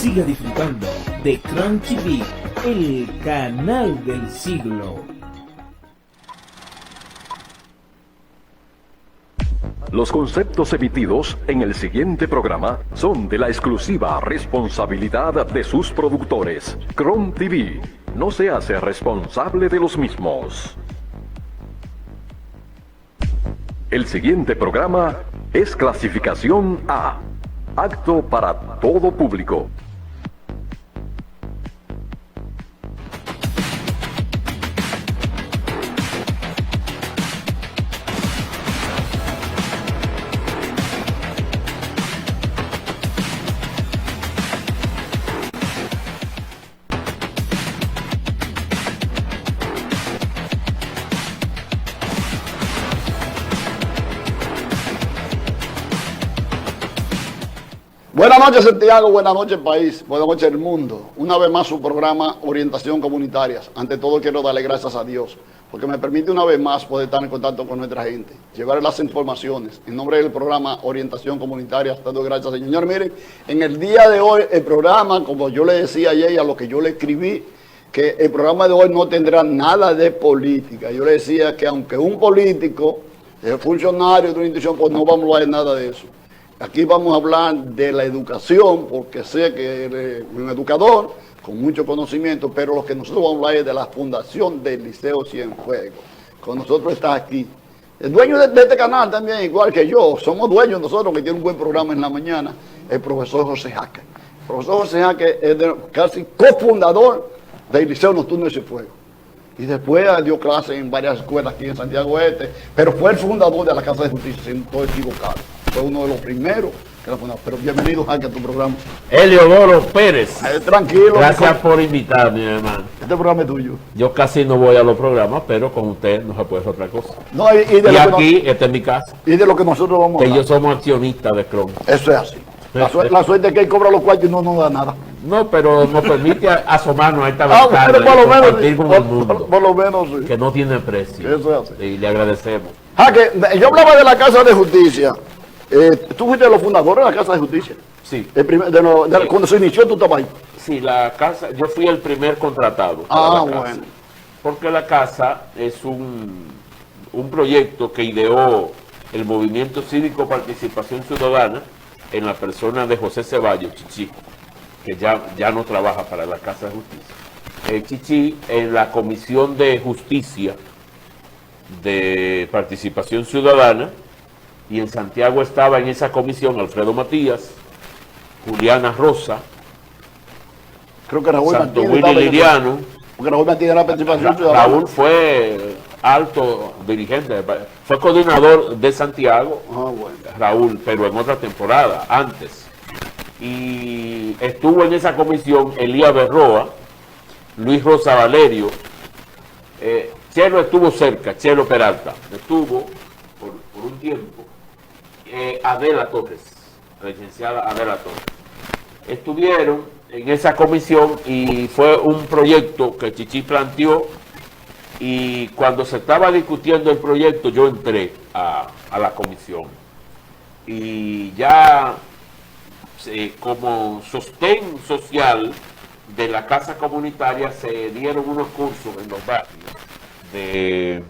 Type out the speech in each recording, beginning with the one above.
Siga disfrutando de Crunchy Beat, el canal del siglo. Los conceptos emitidos en el siguiente programa son de la exclusiva responsabilidad de sus productores. Cron TV no se hace responsable de los mismos. El siguiente programa es clasificación A, apto para todo público. Buenas noches Santiago, buenas noches país, buenas noches el mundo. Una vez más su programa Orientación Comunitaria. Ante todo quiero darle gracias a Dios porque me permite una vez más poder estar en contacto con nuestra gente, llevar las informaciones. En nombre del programa Orientación Comunitaria, dando gracias Señor. Miren, en el día de hoy el programa, como yo le decía ayer a lo que yo le escribí, que el programa de hoy no tendrá nada de política. Yo le decía que aunque un político es funcionario de una institución, pues no vamos a hablar de nada de eso. Aquí vamos a hablar de la educación, porque sé que eres un educador con mucho conocimiento, pero lo que nosotros vamos a hablar es de la fundación del Liceo Cienfuegos. Con nosotros está aquí el dueño de este canal también, igual que yo. Somos dueños nosotros, que tiene un buen programa en la mañana, el profesor José Jaque. El profesor José Jaque es casi cofundador del Liceo Nocturno de Cienfuegos. Y después dio clases en varias escuelas aquí en Santiago Este, pero fue el fundador de la Casa de Justicia, si no estoy equivocado. Fue uno de los primeros que la fundó. Pero bienvenido, Jaque, a tu programa. Eliodoro Pérez. Tranquilo. Gracias por invitarme, hermano. Este programa es tuyo. Yo casi no voy a los programas, pero con usted no se puede hacer otra cosa. No, y aquí, esta es mi casa. Y de lo que nosotros vamos a hablar. Que yo ellos somos accionistas de Cron. Eso es así. La suerte es que él cobra los cuartos y no nos da nada. No, pero nos permite asomarnos a esta ventana pero por lo menos, compartir con el mundo, por lo menos sí. Que no tiene precio. Eso es así. Y le agradecemos. Jaque, yo hablaba de la Casa de Justicia. Tú fuiste de los fundadores de la Casa de Justicia. Sí. Cuando se inició, tú estabas ahí. Sí, la casa, yo fui el primer contratado. Bueno. Porque la casa es un proyecto que ideó el Movimiento Cívico Participación Ciudadana en la persona de José Ceballos, Chichi, que ya no trabaja para la Casa de Justicia. Chichi, en la Comisión de Justicia de Participación Ciudadana, y en Santiago estaba en esa comisión Alfredo Matías, Juliana Rosa, creo que Raúl Santo Willy Liriano. Porque Raúl Martínez era Participación Ciudadana. Raúl fue alto dirigente, fue coordinador de Santiago, bueno. Raúl, pero en otra temporada, antes. Y estuvo en esa comisión Elías Berroa, Luis Rosa Valerio, Chelo estuvo cerca, Chelo Peralta, estuvo por un tiempo, Adela Torres, la licenciada Adela Torres. Estuvieron en esa comisión y fue un proyecto que Chichi planteó, y cuando se estaba discutiendo el proyecto yo entré a la comisión y ya como sostén social de la casa comunitaria se dieron unos cursos en los barrios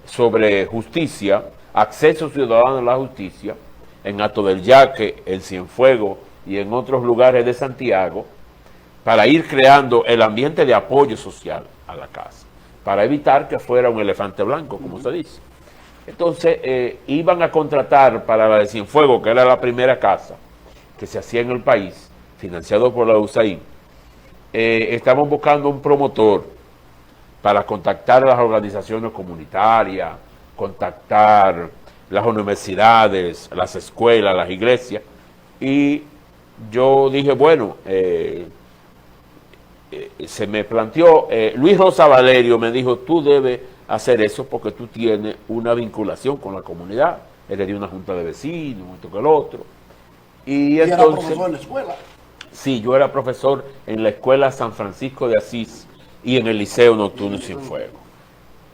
sobre justicia, acceso ciudadano a la justicia, en Hato del Yaque, en Cienfuegos y en otros lugares de Santiago, para ir creando el ambiente de apoyo social a la casa, para evitar que fuera un elefante blanco, como se dice. Entonces, iban a contratar para la de Cienfuegos, que era la primera casa que se hacía en el país, financiado por la USAID. Estaban buscando un promotor para contactar a las organizaciones comunitarias, contactar las universidades, las escuelas, las iglesias, y yo dije, bueno, se me planteó, Luis Rosa Valerio me dijo, tú debes hacer eso porque tú tienes una vinculación con la comunidad, eres de una junta de vecinos, esto que el otro. Y entonces, ¿era profesor en la escuela? Sí, yo era profesor en la escuela San Francisco de Asís y en el Liceo Nocturno Cienfuegos.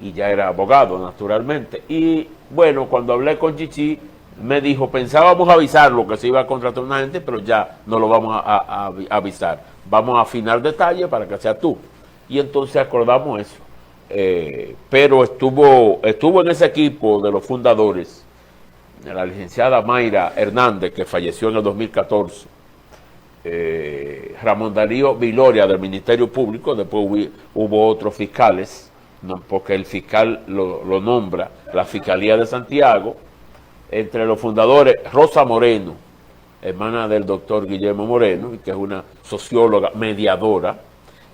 Y ya era abogado, naturalmente. Y bueno, cuando hablé con Chichi, me dijo, pensábamos avisarlo que se iba a contratar una gente, pero ya no lo vamos a avisar. Vamos a afinar detalles para que sea tú. Y entonces acordamos eso. Pero estuvo en ese equipo de los fundadores la licenciada Mayra Hernández, que falleció en el 2014, Ramón Darío Viloria del Ministerio Público, después hubo otros fiscales, no, porque el fiscal lo nombra la Fiscalía de Santiago. Entre los fundadores, Rosa Moreno, hermana del doctor Guillermo Moreno, que es una socióloga mediadora.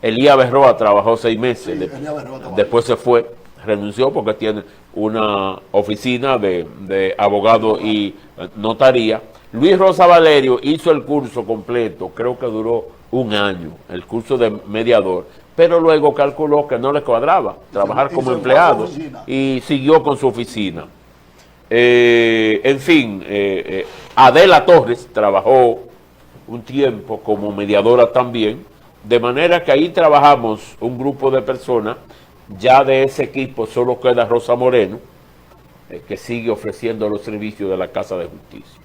Elías Berroa trabajó 6 meses, después se fue, renunció porque tiene una oficina de abogado y notaría. Luis Rosa Valerio hizo el curso completo, creo que duró 1 año, el curso de mediador, pero luego calculó que no le cuadraba trabajar como empleado y siguió con su oficina. En fin, Adela Torres trabajó un tiempo como mediadora también, de manera que ahí trabajamos un grupo de personas. Ya de ese equipo solo queda Rosa Moreno, que sigue ofreciendo los servicios de la Casa de Justicia.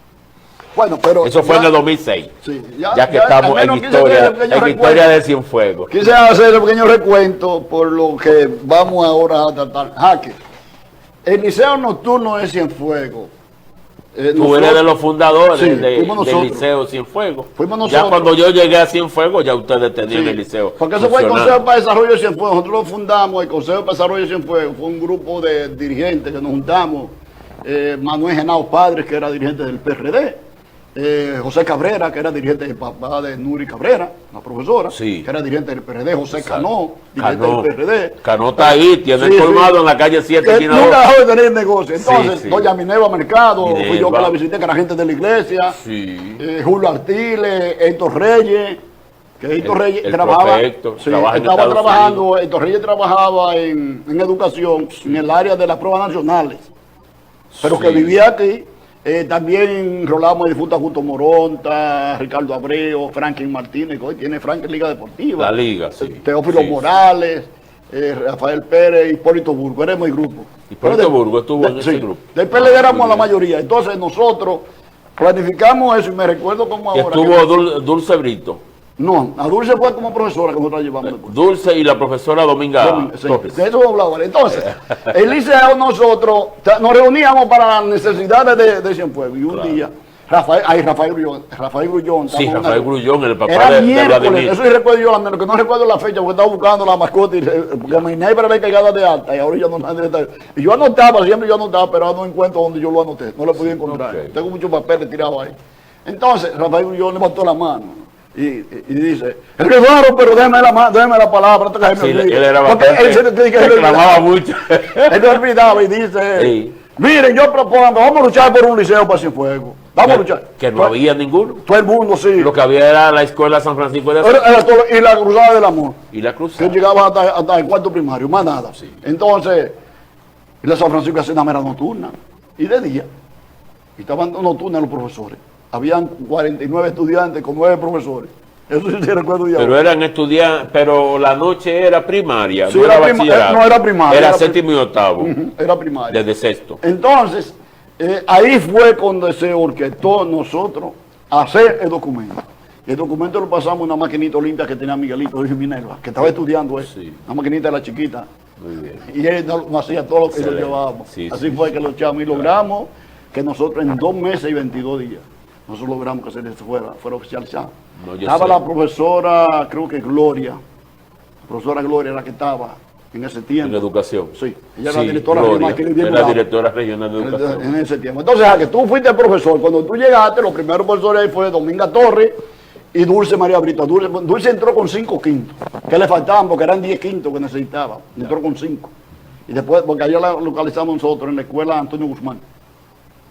Bueno, pero eso fue en el 2006, sí, ya que estamos en historia de Cienfuegos. Quise hacer un pequeño recuento por lo que vamos ahora a tratar. Jaque, el Liceo Nocturno de Cienfuegos. Tú eres de los fundadores sí, del Liceo Cienfuegos. Fuimos nosotros. Ya cuando yo llegué a Cienfuegos, ya ustedes tenían el liceo. Porque eso fue el Consejo para el Desarrollo de Cienfuegos. Nosotros lo fundamos, el Consejo para el Desarrollo de Cienfuegos. Fue un grupo de dirigentes que nos juntamos. Manuel Genao Padres, que era dirigente del PRD. José Cabrera, que era dirigente del papá de Nuri Cabrera, la profesora, sí, que era dirigente del PRD. José Cano, dirigente del PRD. Cano está ahí, tiene el colmado en la calle 7. Nunca dejó de tener negocio. Entonces, doña Minerva Mercado, fui yo que la visité, que era gente de la iglesia. Sí. Julio Artiles, Héctor Reyes, que Héctor Reyes trabajaba. Estaba trabajando, Héctor Reyes trabajaba en educación, en el área de las pruebas nacionales, pero que vivía aquí. También enrolamos el difunto Justo Moronta, Ricardo Abreu, Franklin Martínez, que hoy tiene Franklin Liga Deportiva. La Liga, sí. Teófilo Morales, Rafael Pérez, Hipólito Burgo, éramos el grupo. Hipólito Burgo estuvo en ese grupo. Del PLD éramos la mayoría. Entonces nosotros planificamos eso y me recuerdo como ahora. Estuvo Dulce Brito. No, a Dulce fue como profesora que nosotros la llevamos después. Dulce y la profesora Dominga. Sí, de eso hemos hablado. Entonces, el liceo nosotros nos reuníamos para las necesidades de Cienfuegos. Y un día, Rafael Grullón. Sí, Rafael Grullón, el papá era de Vladimir. Eso sí recuerdo yo, lo que no recuerdo la fecha, porque estaba buscando la mascota, porque mi neighbor era encargada de alta, y ahora ya no está. Y yo anotaba, siempre yo anotaba, pero no encuentro donde yo lo anoté, no lo podía encontrar. Okay. Tengo muchos papeles tirados ahí. Entonces, Rafael Grullón levantó la mano. Y dice, es que claro, pero déjeme la palabra. Sí, él era bastante, reclamaba mucho. Él se olvidaba y dice, sí, miren, yo propongo, vamos a luchar por un liceo para Cienfuegos. Vamos a luchar. Que no había ninguno. Todo el mundo, sí. Lo que había era la escuela San Francisco de y la Cruzada del Amor. Y la Cruzada. Que llegaba hasta el 4º primario, más nada. Sí. Entonces, y la San Francisco hacía una mera nocturna. Y de día. Y estaban nocturnas los profesores. Habían 49 estudiantes con 9 profesores. Eso sí recuerdo ya. Pero eran estudiantes, pero la noche era primaria, sí, no era bachillerato. No era primaria. Era séptimo y octavo. Era primaria. Desde sexto. Entonces, ahí fue cuando se orquestó nosotros hacer el documento. Y el documento lo pasamos en una maquinita limpia que tenía Miguelito de Minerva, que estaba estudiando eso. Sí. Una maquinita de la chiquita. Muy bien. Y él no hacía todo lo que lo llevábamos. Sí, así fue que lo echamos y logramos que nosotros en 2 meses y 22 días nosotros logramos que se fuera oficializado. No, estaba la profesora, creo que Gloria, la profesora Gloria era la que estaba en ese tiempo. En educación. Sí, ella era la directora regional. Era directora regional de educación. En ese tiempo. Entonces, a que tú fuiste el profesor, cuando tú llegaste, los primeros profesores ahí fue Dominga Torres y Dulce María Brito. Dulce entró con 5 quintos, que le faltaban porque eran 10 quintos que necesitaba. Entró con 5. Y después, porque allá la localizamos nosotros en la escuela Antonio Guzmán.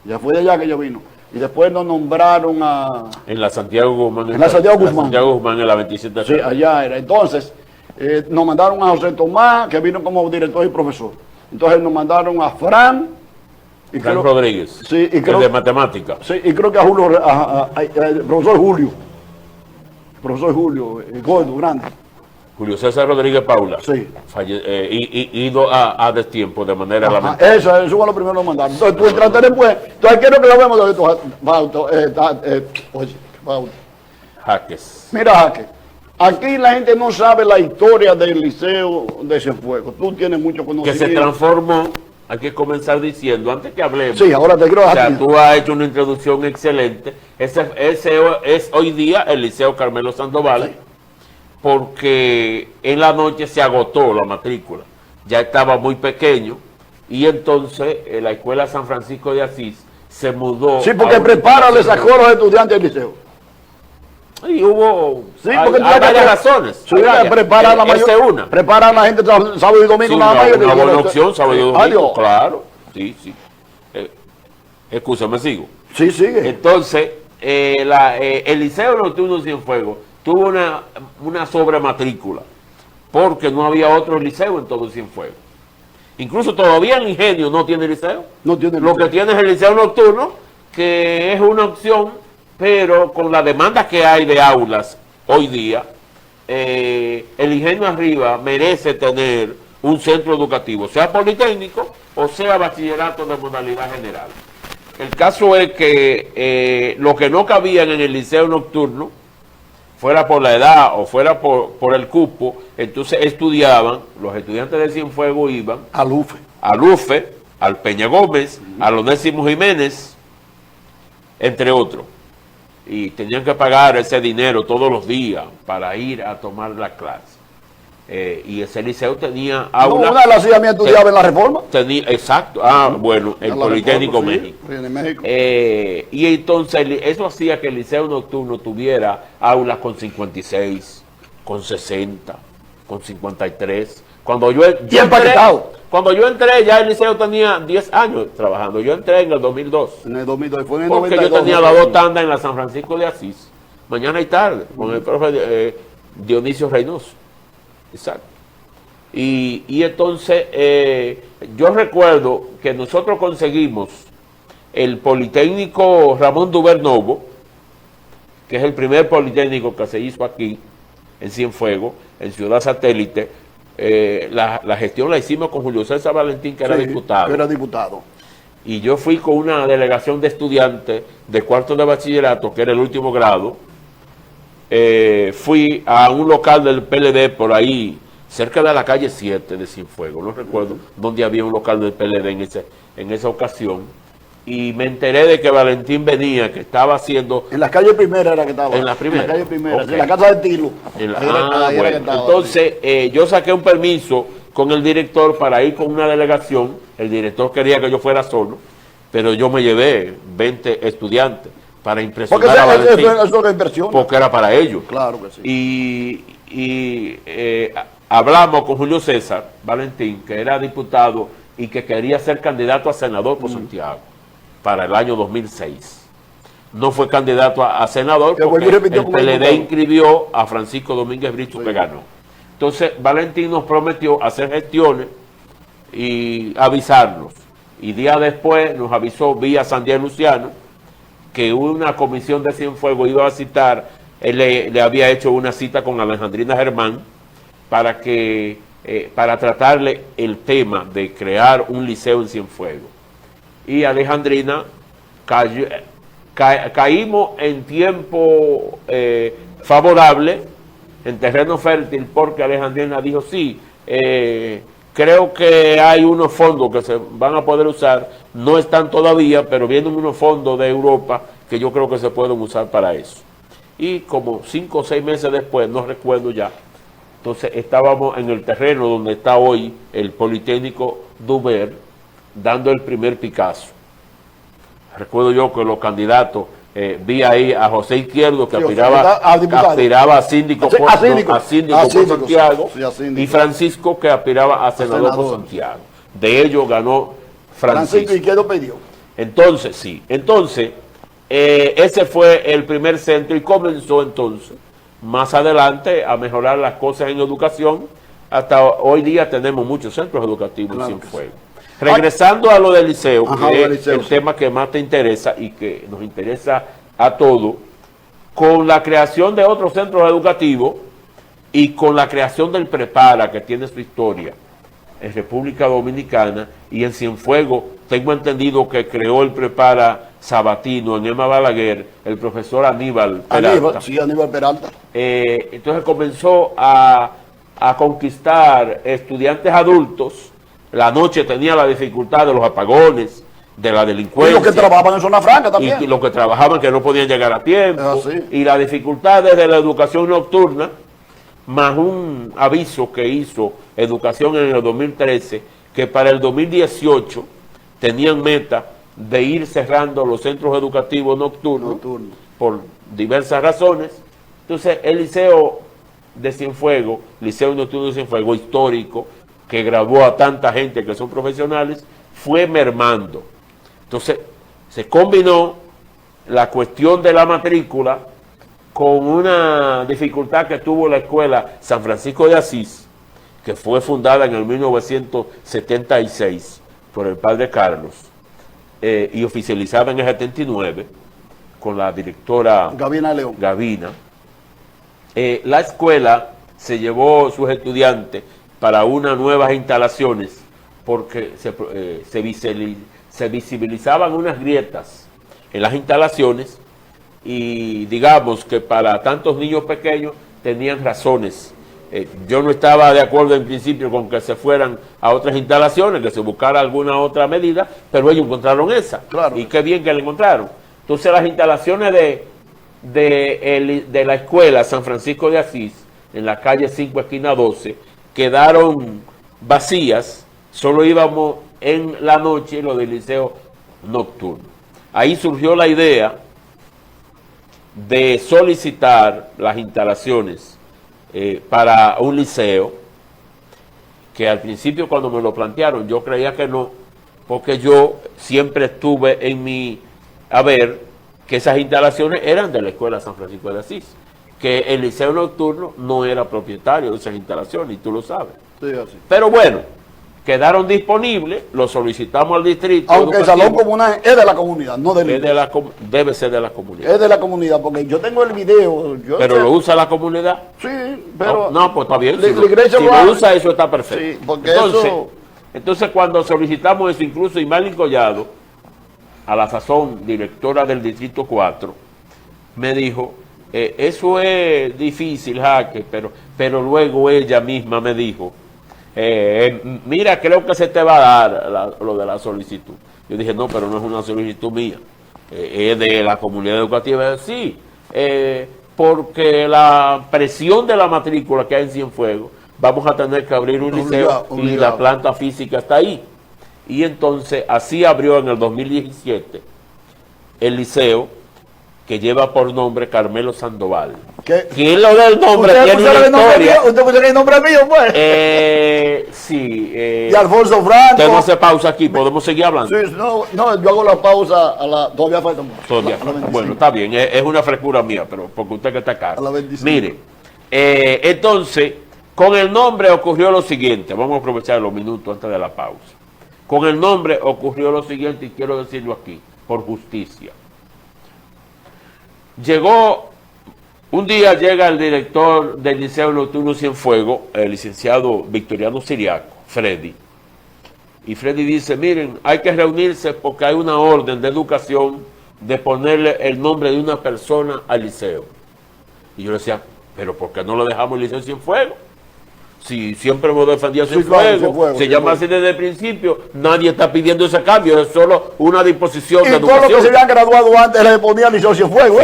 Ya fue de allá que ella vino. Y después nos nombraron a... En la Santiago Guzmán. En la Santiago Guzmán. Santiago Guzmán, en la 27 de Sí, allá era. Entonces, nos mandaron a José Tomás, que vino como director y profesor. Entonces nos mandaron a Fran. Rodríguez. Sí, y creo, el de matemáticas. Sí, y creo que a Julio, el profesor Julio. El profesor Julio, el gordo, grande. Julio César Rodríguez Paula, Sí. ido a destiempo de manera Ajá, lamentable. eso fue lo primero que mandaron. Entonces tú entraste después. Entonces quiero que lo vemos de tu Bauto. Oye, Bauto. Jaques. Mira, Jaque, aquí la gente no sabe la historia del Liceo de Cienfuegos. Tú tienes mucho Que conocimiento. se transformó, hay que comenzar diciendo, antes que hablemos. Sí, ahora te quiero O dejar. sea, tú has hecho una introducción excelente. Ese es hoy día el Liceo Carmelo Sandoval, Sí. porque en la noche se agotó la matrícula. Ya estaba muy pequeño y entonces la Escuela San Francisco de Asís se mudó. Sí, porque a una prepara el ubicación desacoro de estudiantes del liceo. Y hubo Sí, hay porque varias razones. Sí, Hay varias. prepara la Esa es una. Prepara a la gente sábado y domingo Sí, nada más. una buena opción, sábado y domingo, Adiós. claro. Sí, sí. Escúchame, sigo. Sí, sigue. Entonces, el Liceo Nocturno Cienfuegos tuvo una sobrematrícula porque no había otro liceo en todo Cienfuegos. Incluso todavía el Ingenio no tiene liceo. No tiene Lo que liceo. tiene es el Liceo Nocturno, que es una opción, pero con la demanda que hay de aulas hoy día, el Ingenio Arriba merece tener un centro educativo, sea politécnico o sea bachillerato de modalidad general. El caso es que lo que no cabían en el liceo nocturno, fuera por la edad o fuera por el cupo, entonces estudiaban, los estudiantes de Cienfuegos iban Al UFE. al UFE, al Peña Gómez, al Onésimo Jiménez, entre otros. Y tenían que pagar ese dinero todos los días para ir a tomar la clase. Y ese liceo tenía No, aulas. una de las hijas mías estudiaba en la Reforma. Exacto. Bueno, el En la Politécnico Reforma, sí, México. en México. Y entonces eso hacía que el liceo nocturno tuviera aulas con 56, con 60, con 53. Cuando yo cuando yo entré, ya el liceo tenía 10 años trabajando. Yo entré en el 2002. En el 2002. Fue en el Porque 92. yo tenía las dos tandas en la San Francisco de Asís, mañana y tarde, con el profe Dionisio Reynoso. Exacto. Y entonces, yo recuerdo que nosotros conseguimos el Politécnico Ramón Duver Novo, que es el primer politécnico que se hizo aquí, en Cienfuegos, en Ciudad Satélite. La gestión la hicimos con Julio César Valentín, que era Sí, diputado. Era diputado. Y yo fui con una delegación de estudiantes de cuarto de bachillerato, que era el último grado. Fui a un local del PLD por ahí, cerca de la calle 7 de Cienfuegos, no recuerdo dónde había un local del PLD en esa ocasión. Y me enteré de que Valentín venía, que estaba haciendo... En la calle primera era que estaba. En la primera. En la calle primera. Ok. En la casa de Tilo. Ahí era bueno, que estaba. entonces yo saqué un permiso con el director para ir con una delegación. El director quería que yo fuera solo, pero yo me llevé 20 estudiantes para Porque impresionar a Valentín, eso es inversión. porque era para ellos. Claro que sí. Y hablamos con Julio César Valentín, que era diputado y que quería ser candidato a senador por Santiago para el año 2006. No fue candidato a senador Que porque volvió y repitió el como PLD diputado. inscribió a Francisco Domínguez Bricho, Sí. que ganó. Entonces Valentín nos prometió hacer gestiones y avisarnos. Y días después nos avisó vía Sandier Luciano que una comisión de Cienfuegos iba a citar, él le había hecho una cita con Alejandrina Germán para tratarle el tema de crear un liceo en Cienfuegos. Y Alejandrina caímos en tiempo favorable, en terreno fértil, porque Alejandrina dijo, sí, creo que hay unos fondos que se van a poder usar, no están todavía, pero vienen unos fondos de Europa que yo creo que se pueden usar para eso. Y como 5 o 6 meses después, no recuerdo ya, entonces estábamos en el terreno donde está hoy el Politécnico Duver, dando el primer Picasso. Recuerdo yo que los candidatos, vi ahí a José Izquierdo, que Sí, aspiraba a síndico por Santiago, Sí, a síndico. y Francisco, que aspiraba a senador por Santiago. De ellos ganó Francisco. Izquierdo pidió. Entonces, sí. Entonces, ese fue el primer centro y comenzó entonces, más adelante, a mejorar las cosas en educación. Hasta hoy día tenemos muchos centros educativos Claro sin que fuego. Regresando a lo del liceo, Ajá, que lo del es liceo, el sí. tema que más te interesa y que nos interesa a todos, con la creación de otros centros educativos, y con la creación del Prepara, que tiene su historia en República Dominicana, y en Cienfuegos, tengo entendido que creó el Prepara Sabatino en Emma Balaguer, el profesor Aníbal Peralta. Aníbal Peralta. Entonces comenzó a conquistar estudiantes adultos. La noche tenía la dificultad de los apagones, de la delincuencia. Y los que trabajaban en zona franca también. Y los que trabajaban que no podían llegar a tiempo. Sí. Y las dificultades de la educación nocturna, más un aviso que hizo Educación en el 2013, que para el 2018 tenían meta de ir cerrando los centros educativos nocturnos por diversas razones. Entonces el liceo de Cienfuegos, Liceo Nocturno de Cienfuegos, histórico, que graduó a tanta gente que son profesionales, fue mermando. Entonces se combinó la cuestión de la matrícula con una dificultad que tuvo la escuela San Francisco de Asís, que fue fundada en el 1976 por el padre Carlos y oficializada en el 79 con la directora Gavina León. Gavina. La escuela se llevó sus estudiantes para unas nuevas instalaciones porque se visibilizaban unas grietas en las instalaciones y digamos que para tantos niños pequeños tenían razones. Yo no estaba de acuerdo en principio con que se fueran a otras instalaciones, que se buscara alguna otra medida, pero ellos encontraron esa. Claro. Y qué bien que la encontraron. Entonces las instalaciones de la escuela San Francisco de Asís, en la calle 5, esquina 12, quedaron vacías, solo íbamos en la noche lo del liceo nocturno. Ahí surgió la idea de solicitar las instalaciones para un liceo, que al principio cuando me lo plantearon yo creía que no, porque yo siempre estuve en mi haber que esas instalaciones eran de la escuela San Francisco de Asís, que el liceo nocturno no era propietario de esas instalaciones, y tú lo sabes. Sí, así. Pero bueno, quedaron disponibles, lo solicitamos al distrito. Aunque el salón comunal es de la comunidad, no del debe ser de la comunidad. Es de la comunidad, porque yo tengo el video. Pero lo usa la comunidad. Sí, pero... No, pues está bien. La iglesia si lo lo hace. usa, eso está perfecto. Sí, porque eso... Entonces, cuando solicitamos eso, incluso Imalin Collado, a la sazón directora del Distrito 4, me dijo, eso es difícil, Jaque, pero luego ella misma me dijo, mira, creo que se te va a dar lo de la solicitud. Yo dije, no, pero no es una solicitud mía, es de la comunidad educativa. Sí, porque la presión de la matrícula que hay en Cienfuegos, vamos a tener que abrir un liceo y la planta física está ahí. Y entonces así abrió en el 2017 el liceo que lleva por nombre Carmelo Sandoval. ¿Quién lo del nombre? Tiene una historia. ¿Usted puso el nombre mío, pues? Sí. Y Alfonso Franco. Usted no se pausa aquí, podemos seguir hablando. Sí, no, yo hago la pausa todavía falta más. Bueno, está bien, es una frescura mía, pero porque usted que está acá. A la 25. Mire, entonces, con el nombre ocurrió lo siguiente. Vamos a aprovechar los minutos antes de la pausa. Con el nombre ocurrió lo siguiente, y quiero decirlo aquí, por justicia. Un día llega el director del Liceo Nocturno Cienfuegos, el licenciado Victoriano Siriaco, Freddy. Y Freddy dice, miren, hay que reunirse porque hay una orden de educación de ponerle el nombre de una persona al liceo. Y yo le decía, pero ¿por qué no lo dejamos el Liceo Cienfuegos? Si siempre hemos defendido Cienfuegos, se llama así desde el principio, nadie está pidiendo ese cambio, es solo una disposición de educación. Y todos los que se habían graduado antes le ponían Liceo Cienfuegos.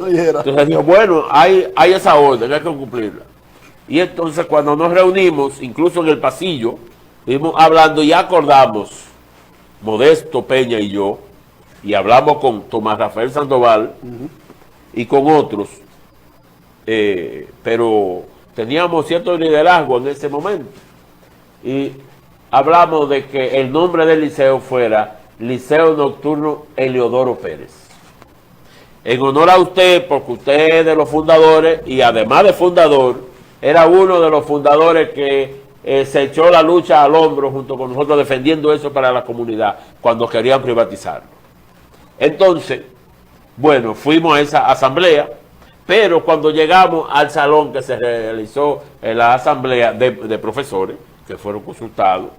Entonces dijo, bueno, hay esa orden, hay que cumplirla. Y entonces cuando nos reunimos, incluso en el pasillo, estuvimos hablando y acordamos, Modesto Peña y yo, y hablamos con Tomás Rafael Sandoval y con otros, pero teníamos cierto liderazgo en ese momento y hablamos de que el nombre del liceo fuera Liceo Nocturno Eliodoro Pérez, en honor a usted, porque usted es de los fundadores y además de fundador era uno de los fundadores que se echó la lucha al hombro junto con nosotros defendiendo eso para la comunidad cuando querían privatizarlo. Entonces, bueno, fuimos a esa asamblea, Pero cuando llegamos al salón que se realizó en la asamblea de profesores, que fueron consultados,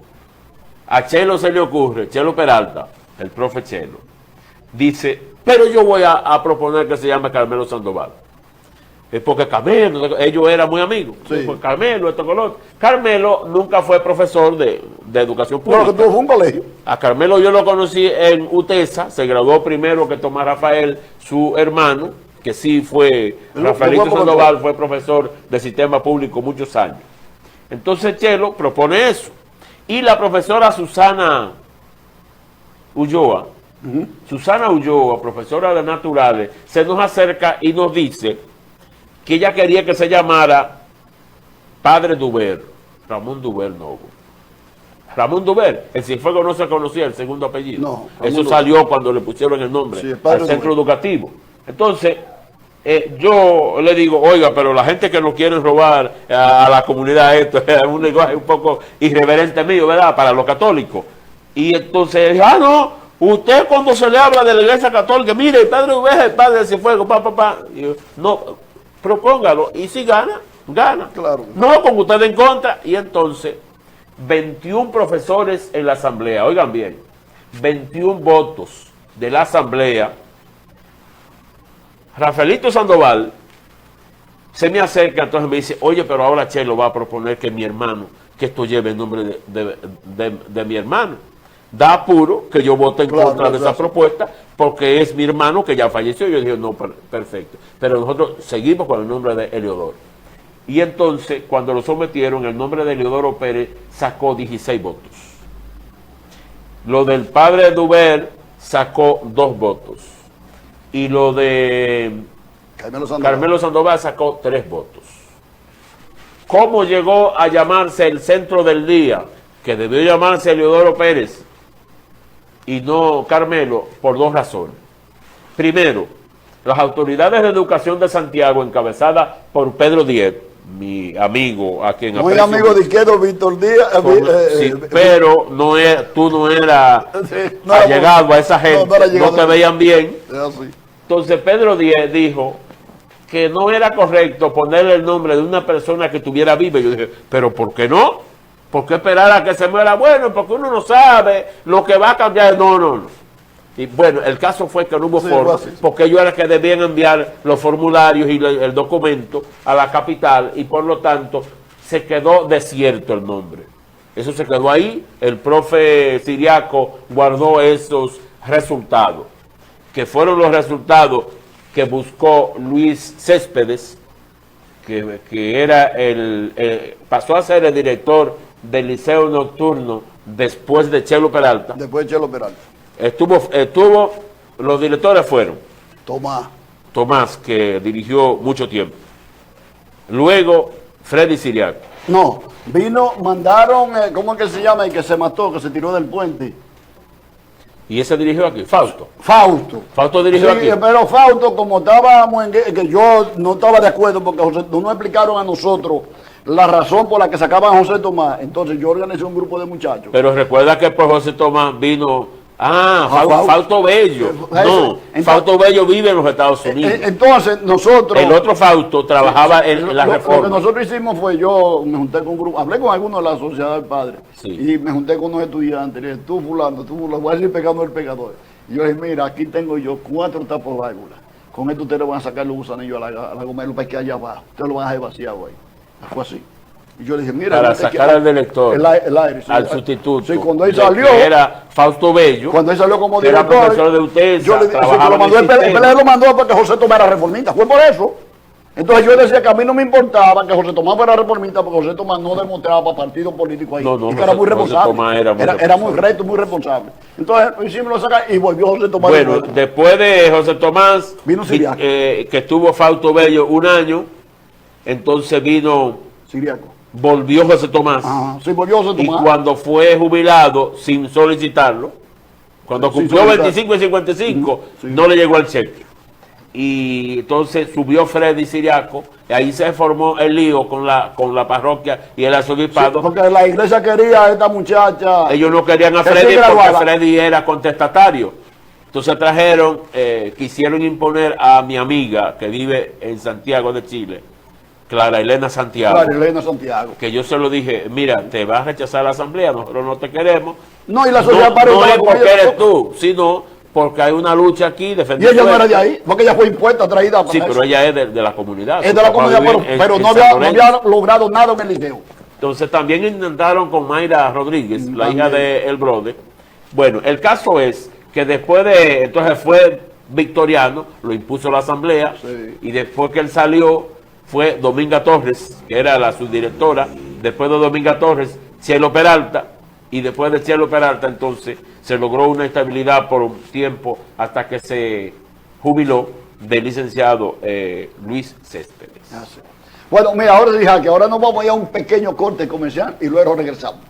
a Chelo se le ocurre, Chelo Peralta, el profe Chelo, dice, pero yo voy a proponer que se llame Carmelo Sandoval. Es porque Carmelo, ellos eran muy amigos. Sí. Pues Carmelo, esto con lo otro. Carmelo nunca fue profesor de educación pública. Bueno, que tuvo fue un colegio. A Carmelo yo lo conocí en UTESA, se graduó primero que Tomás Rafael, su hermano, que sí fue, Rafaelito Sandoval fue profesor de sistema público muchos años. Entonces Chelo propone eso. Y la profesora Susana Ulloa, Susana Ulloa, profesora de naturales, se nos acerca y nos dice que ella quería que se llamara Padre Duber, Ramón Duber Novo. Ramón Duber, el Cienfuegos no se conocía el segundo apellido. No, eso salió cuando le pusieron el nombre sí, al centro educativo. Entonces, yo le digo, oiga, pero la gente que nos quiere robar a la comunidad esto es un lenguaje un poco irreverente mío, ¿verdad? Para los católicos. Y entonces, dijo, no, usted cuando se le habla de la iglesia católica, mire, el Padre Duber es el Padre del Cienfuegos, Y yo, no, propóngalo, y si gana, gana. Claro. No, con usted en contra. Y entonces, 21 profesores en la asamblea, oigan bien, 21 votos de la asamblea. Rafaelito Sandoval se me acerca, entonces me dice, oye, pero ahora Chelo va a proponer que mi hermano, que esto lleve el nombre de mi hermano. Da apuro que yo vote en contra de esa propuesta, porque es mi hermano que ya falleció. Y yo dije, no, perfecto. Pero nosotros seguimos con el nombre de Eliodoro. Y entonces, cuando lo sometieron, el nombre de Eliodoro Pérez sacó 16 votos. Lo del padre Duber sacó 2 votos. Y lo de Carmelo Sandoval sacó 3 votos. ¿Cómo llegó a llamarse el centro del día? Que debió llamarse Eliodoro Pérez y no Carmelo, por 2 razones. Primero, las autoridades de educación de Santiago, encabezadas por Pedro Díez, mi amigo, a quien muy amigo de izquierdo, Víctor Díaz. Sí, pero tú no eras allegado a esa gente, no te veían bien. Entonces Pedro Díez dijo que no era correcto ponerle el nombre de una persona que estuviera viva. Yo dije, pero ¿por qué no? ¿Por qué esperar a que se muera? Bueno, porque uno no sabe lo que va a cambiar. No. Y bueno, el caso fue que no hubo forma, porque ellos eran que debían enviar los formularios y el documento a la capital, y por lo tanto se quedó desierto el nombre. Eso se quedó ahí. El profe Siriaco guardó esos resultados, que fueron los resultados que buscó Luis Céspedes, que era pasó a ser el director del Liceo Nocturno después de Chelo Peralta. Después de Chelo Peralta. Los directores fueron Tomás, que dirigió mucho tiempo. Luego, Freddy Siriaco. No, mandaron, ¿cómo es que se llama? El que se mató, que se tiró del puente. Y ese dirigió aquí, Fausto. Fausto dirigió aquí. Pero Fausto, como estábamos que yo no estaba de acuerdo, porque no nos explicaron a nosotros la razón por la que sacaban a José Tomás. Entonces yo organizé un grupo de muchachos. Pero recuerda que por José Tomás vino... Fausto Bello. Fausto Bello vive en los Estados Unidos. Entonces nosotros... El otro Fausto trabajaba en la reforma. Lo que nosotros hicimos fue, yo me junté con un grupo, hablé con algunos de la sociedad del padre, y me junté con unos estudiantes, le dije, tú fulano, voy a ir pegando el pegador. Y yo le dije, mira, aquí tengo yo 4 tapos de válvula. Con esto ustedes van a sacar los gusanillos a la goma de los que allá abajo. Ustedes lo van a dejar vaciado ahí. Fue así. Y yo le dije, mira, para sacar al director, el aire, al sustituto, sí, cuando él salió, que era Fausto Bello, cuando él salió como director, era profesor de UTESA, yo le dije, el PLD lo mandó porque José Tomás era reformista, fue por eso. Entonces yo decía que a mí no me importaba que José Tomás fuera reformista, porque José Tomás no demostraba partido político ahí, y que era muy responsable, era muy recto, muy responsable. Entonces hicimos lo sacar y volvió José Tomás. Bueno, después de José Tomás, vino Siriaco, que estuvo Fausto Bello 1 año, entonces vino Siriaco. Volvió José Tomás. Sí, volvió José Tomás. Y cuando fue jubilado, sin solicitarlo, cuando cumplió 25 y 55, no le llegó el cheque. Y entonces subió Freddy Siriaco, y ahí se formó el lío con la parroquia y el arzobispado. Porque la iglesia quería a esta muchacha. Ellos no querían a Freddy porque Freddy era contestatario. Entonces trajeron, quisieron imponer a mi amiga que vive en Santiago de Chile, Clara Elena Santiago. Clara Elena Santiago. Que yo se lo dije, mira, te vas a rechazar la asamblea, nosotros no te queremos. No, y la sociedad no es porque eres tú, sino porque hay una lucha aquí Y defendiendo. ella no era de ahí, porque ella fue impuesta, traída para Sí, eso. pero ella es de la comunidad. Es de la comunidad, pero no había logrado nada en el liceo. Entonces también intentaron con Mayra Rodríguez, la hija de El Brother. Bueno, el caso es que después de, entonces fue Victoriano, lo impuso la asamblea, Sí. y después que él salió, fue Dominga Torres, que era la subdirectora, después de Dominga Torres, Cielo Peralta, y después de Cielo Peralta, entonces, se logró una estabilidad por un tiempo hasta que se jubiló del licenciado Luis Céspedes. Ah, sí. Bueno, mira, ahora dije que ahora nos vamos a ir a un pequeño corte comercial y luego regresamos.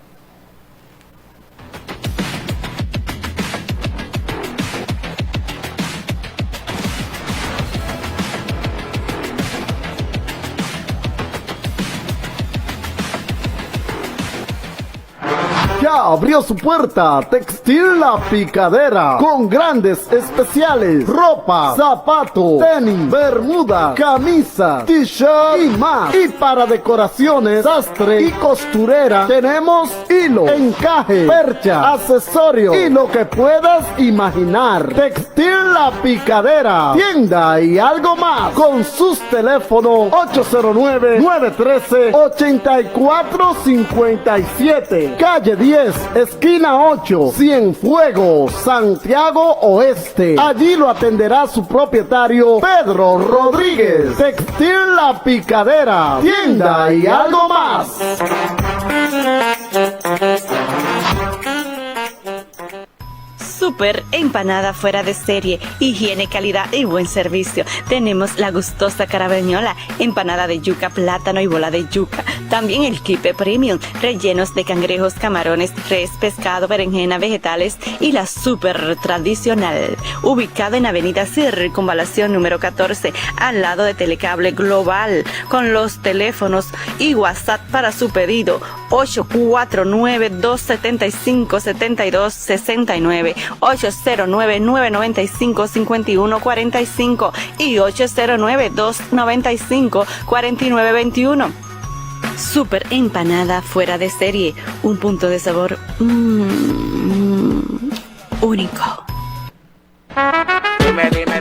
Ya abrió su puerta Textil La Picadera con grandes especiales: ropa, zapatos, tenis, bermuda, camisa, t-shirt y más. Y para decoraciones, sastre y costurera tenemos hilo, encaje, percha, accesorios y lo que puedas imaginar. Textil La Picadera, tienda y algo más, con sus teléfonos 809-913-8457, calle 10, esquina 8, Cienfuegos, Santiago Oeste. Allí lo atenderá su propietario Pedro Rodríguez. Textil La Picadera, tienda y algo más. Super empanada fuera de serie, higiene, calidad y buen servicio. Tenemos la gustosa carabañola, empanada de yuca, plátano y bola de yuca. También el quipe premium, rellenos de cangrejos, camarones, res, pescado, berenjena, vegetales y la super tradicional. Ubicado en Avenida Circunvalación número 14, al lado de Telecable Global, con los teléfonos y WhatsApp para su pedido: 849-275-7269, 809-995-5145 y 809-295-4921. Super empanada fuera de serie, un punto de sabor único.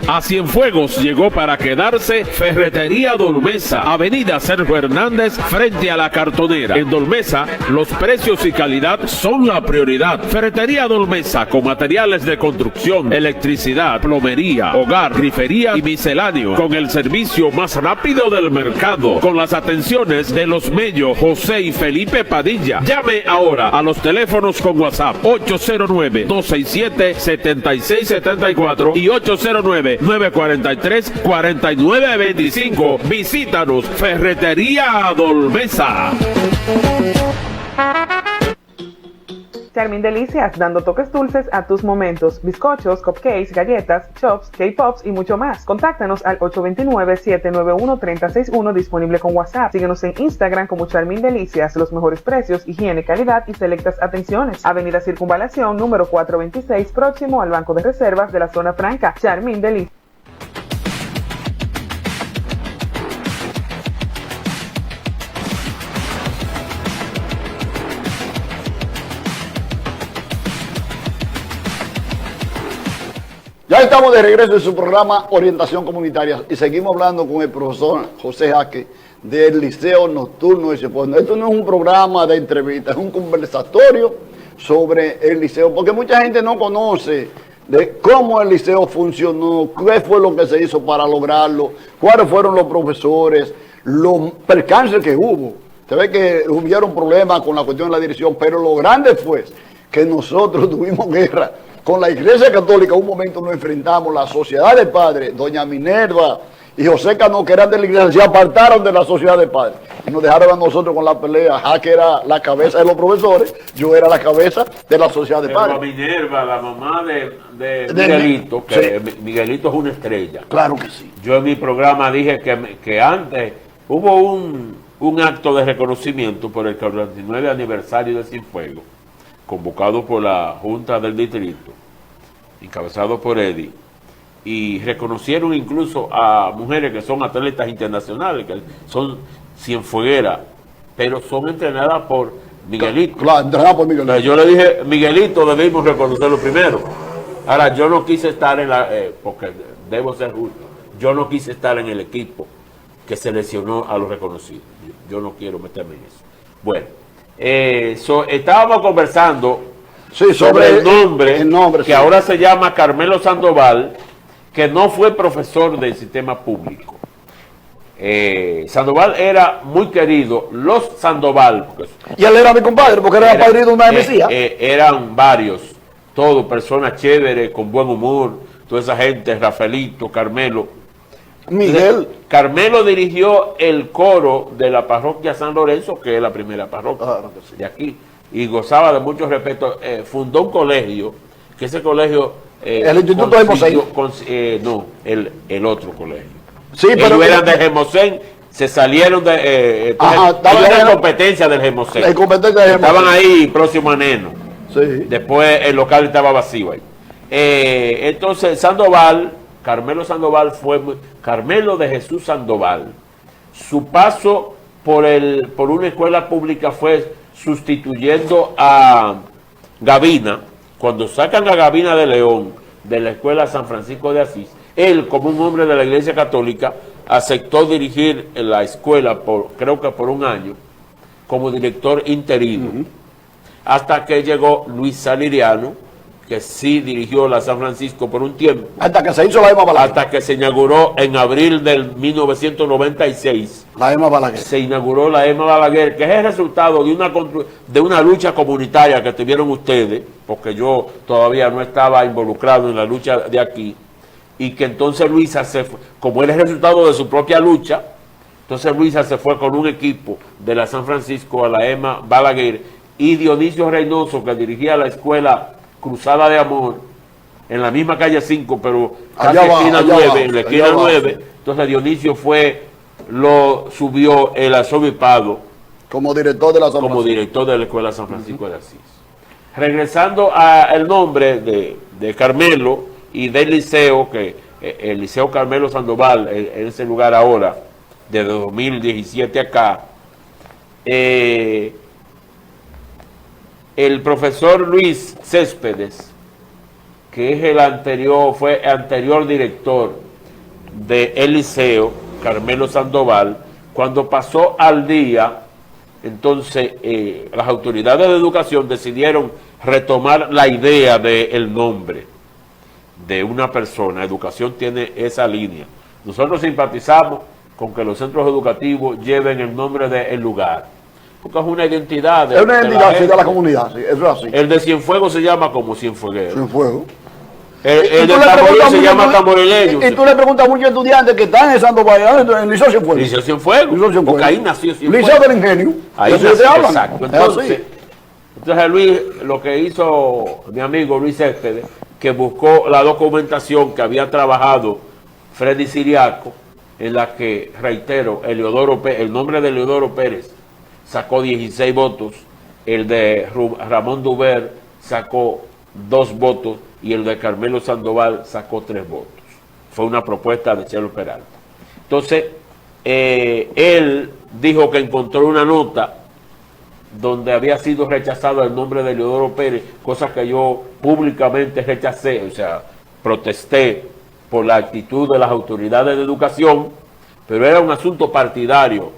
A Cienfuegos llegó para quedarse Ferretería Dolmesa, Avenida Sergio Hernández, frente a la Cartonera. En Dolmesa, los precios y calidad son la prioridad. Ferretería Dolmesa, con materiales de construcción, electricidad, plomería, hogar, grifería y misceláneo, con el servicio más rápido del mercado, con las atenciones de los Mello, José y Felipe Padilla. Llame ahora a los teléfonos con WhatsApp: 809-267-7674 y 809-943-4925. Visítanos, Ferretería Dolmesa. Charmin Delicias, dando toques dulces a tus momentos. Bizcochos, cupcakes, galletas, chops, K-Pops y mucho más. Contáctanos al 829-791-3061, disponible con WhatsApp. Síguenos en Instagram como Charmin Delicias. Los mejores precios, higiene, calidad y selectas atenciones. Avenida Circunvalación número 426, próximo al Banco de Reservas de la Zona Franca. Charmin Delicias. Ya estamos de regreso en su programa Orientación Comunitaria y seguimos hablando con el profesor José Jaque del Liceo Nocturno de Cienfuegos. Esto no es un programa de entrevista, es un conversatorio sobre el liceo, porque mucha gente no conoce de cómo el liceo funcionó, qué fue lo que se hizo para lograrlo, cuáles fueron los profesores, los percances que hubo. Se ve que hubieron problemas con la cuestión de la dirección, pero lo grande fue que nosotros tuvimos guerra con la Iglesia Católica. Un momento nos enfrentamos, la Sociedad de Padres, doña Minerva y José Cano, que eran de la iglesia, se apartaron de la Sociedad de Padres y nos dejaron a nosotros con la pelea. Jaque era la cabeza de los profesores, yo era la cabeza de la Sociedad de Padres. Pero Minerva, la mamá de Miguelito, que sí. Miguelito es una estrella. Claro que sí. Yo en mi programa dije que antes hubo un acto de reconocimiento por el 49 aniversario de Cienfuegos, convocado por la Junta del Distrito, encabezado por Eddie, y reconocieron incluso a mujeres que son atletas internacionales, que son cienfuegueras, pero son entrenadas por Miguelito. Claro, entrenado por Miguelito. Yo le dije, Miguelito debimos reconocerlo primero. Ahora, yo no quise estar en la, porque debo ser justo, yo no quise estar en el equipo que seleccionó a los reconocidos. Yo no quiero meterme en eso. Bueno, estábamos conversando sobre el nombre que sí. ahora se llama Carmelo Sandoval, que no fue profesor del sistema público. Sandoval era muy querido, los Sandoval. Y él era mi compadre, porque era padrino de una Mesías. Eran varios, todos personas chéveres, con buen humor, toda esa gente, Rafaelito, Carmelo. Miguel. Carmelo dirigió el coro de la parroquia San Lorenzo, que es la primera parroquia de aquí, y gozaba de mucho respeto. Fundó un colegio, que ese colegio... el Instituto de Mosén. No, el otro colegio. Sí, pero ellos eran de Gemosén, se salieron de... ellos eran competencia del Gemosén. Estaban ahí próximo a Neno. Sí. Después el local estaba vacío ahí. Entonces Sandoval, Carmelo Sandoval fue Carmelo de Jesús Sandoval. Su paso por una escuela pública fue sustituyendo a Gavina. Cuando sacan a Gavina de León de la escuela San Francisco de Asís, él, como un hombre de la Iglesia Católica, aceptó dirigir la escuela creo que por un año como director interino, hasta que llegó Luis Saliriano, que sí dirigió la San Francisco por un tiempo. Hasta que se hizo la EMA Balaguer. Hasta que se inauguró en abril del 1996. La EMA Balaguer. Se inauguró la EMA Balaguer, que es el resultado de una lucha comunitaria que tuvieron ustedes, porque yo todavía no estaba involucrado en la lucha de aquí, y que entonces Luisa se fue, como era el resultado de su propia lucha, entonces Luisa se fue con un equipo de la San Francisco a la EMA Balaguer, y Dionisio Reynoso, que dirigía la escuela Cruzada de Amor, en la misma calle 5, pero casi esquina 9, en la esquina 9, entonces Dionisio subió el arzobispado como director de la San como director de la escuela San Francisco de Asís. Regresando al nombre de Carmelo y del liceo, que el Liceo Carmelo Sandoval, en ese lugar ahora, desde 2017 acá, el profesor Luis Céspedes, que es fue anterior director del Liceo Carmelo Sandoval, cuando pasó al día, entonces las autoridades de educación decidieron retomar la idea del nombre de una persona. Educación tiene esa línea. Nosotros simpatizamos con que los centros educativos lleven el nombre del lugar, porque es una identidad es una identidad de la comunidad, sí, eso es así. El de Cienfuegos se llama como Cienfueguero. Cienfuegos. El de Tamboril se llama Tamborileño. Y tú le preguntas a muchos estudiantes que están en Sandoval, en Liceo Cienfuegos. Liceo Cienfuegos, porque ahí nació Cienfuegos. Liceo del Ingenio. Ahí nació, exacto. Entonces Luis, lo que hizo mi amigo Luis Céspedes, que buscó la documentación que había trabajado Freddy Siriaco, en la que, reitero, el nombre de Eleodoro Pérez sacó 16 votos, el de Ramón Duver sacó 2 votos y el de Carmelo Sandoval sacó 3 votos. Fue una propuesta de Chelo Peralta. Entonces, él dijo que encontró una nota donde había sido rechazado el nombre de Eleodoro Pérez, cosa que yo públicamente rechacé, o sea, protesté por la actitud de las autoridades de educación, pero era un asunto partidario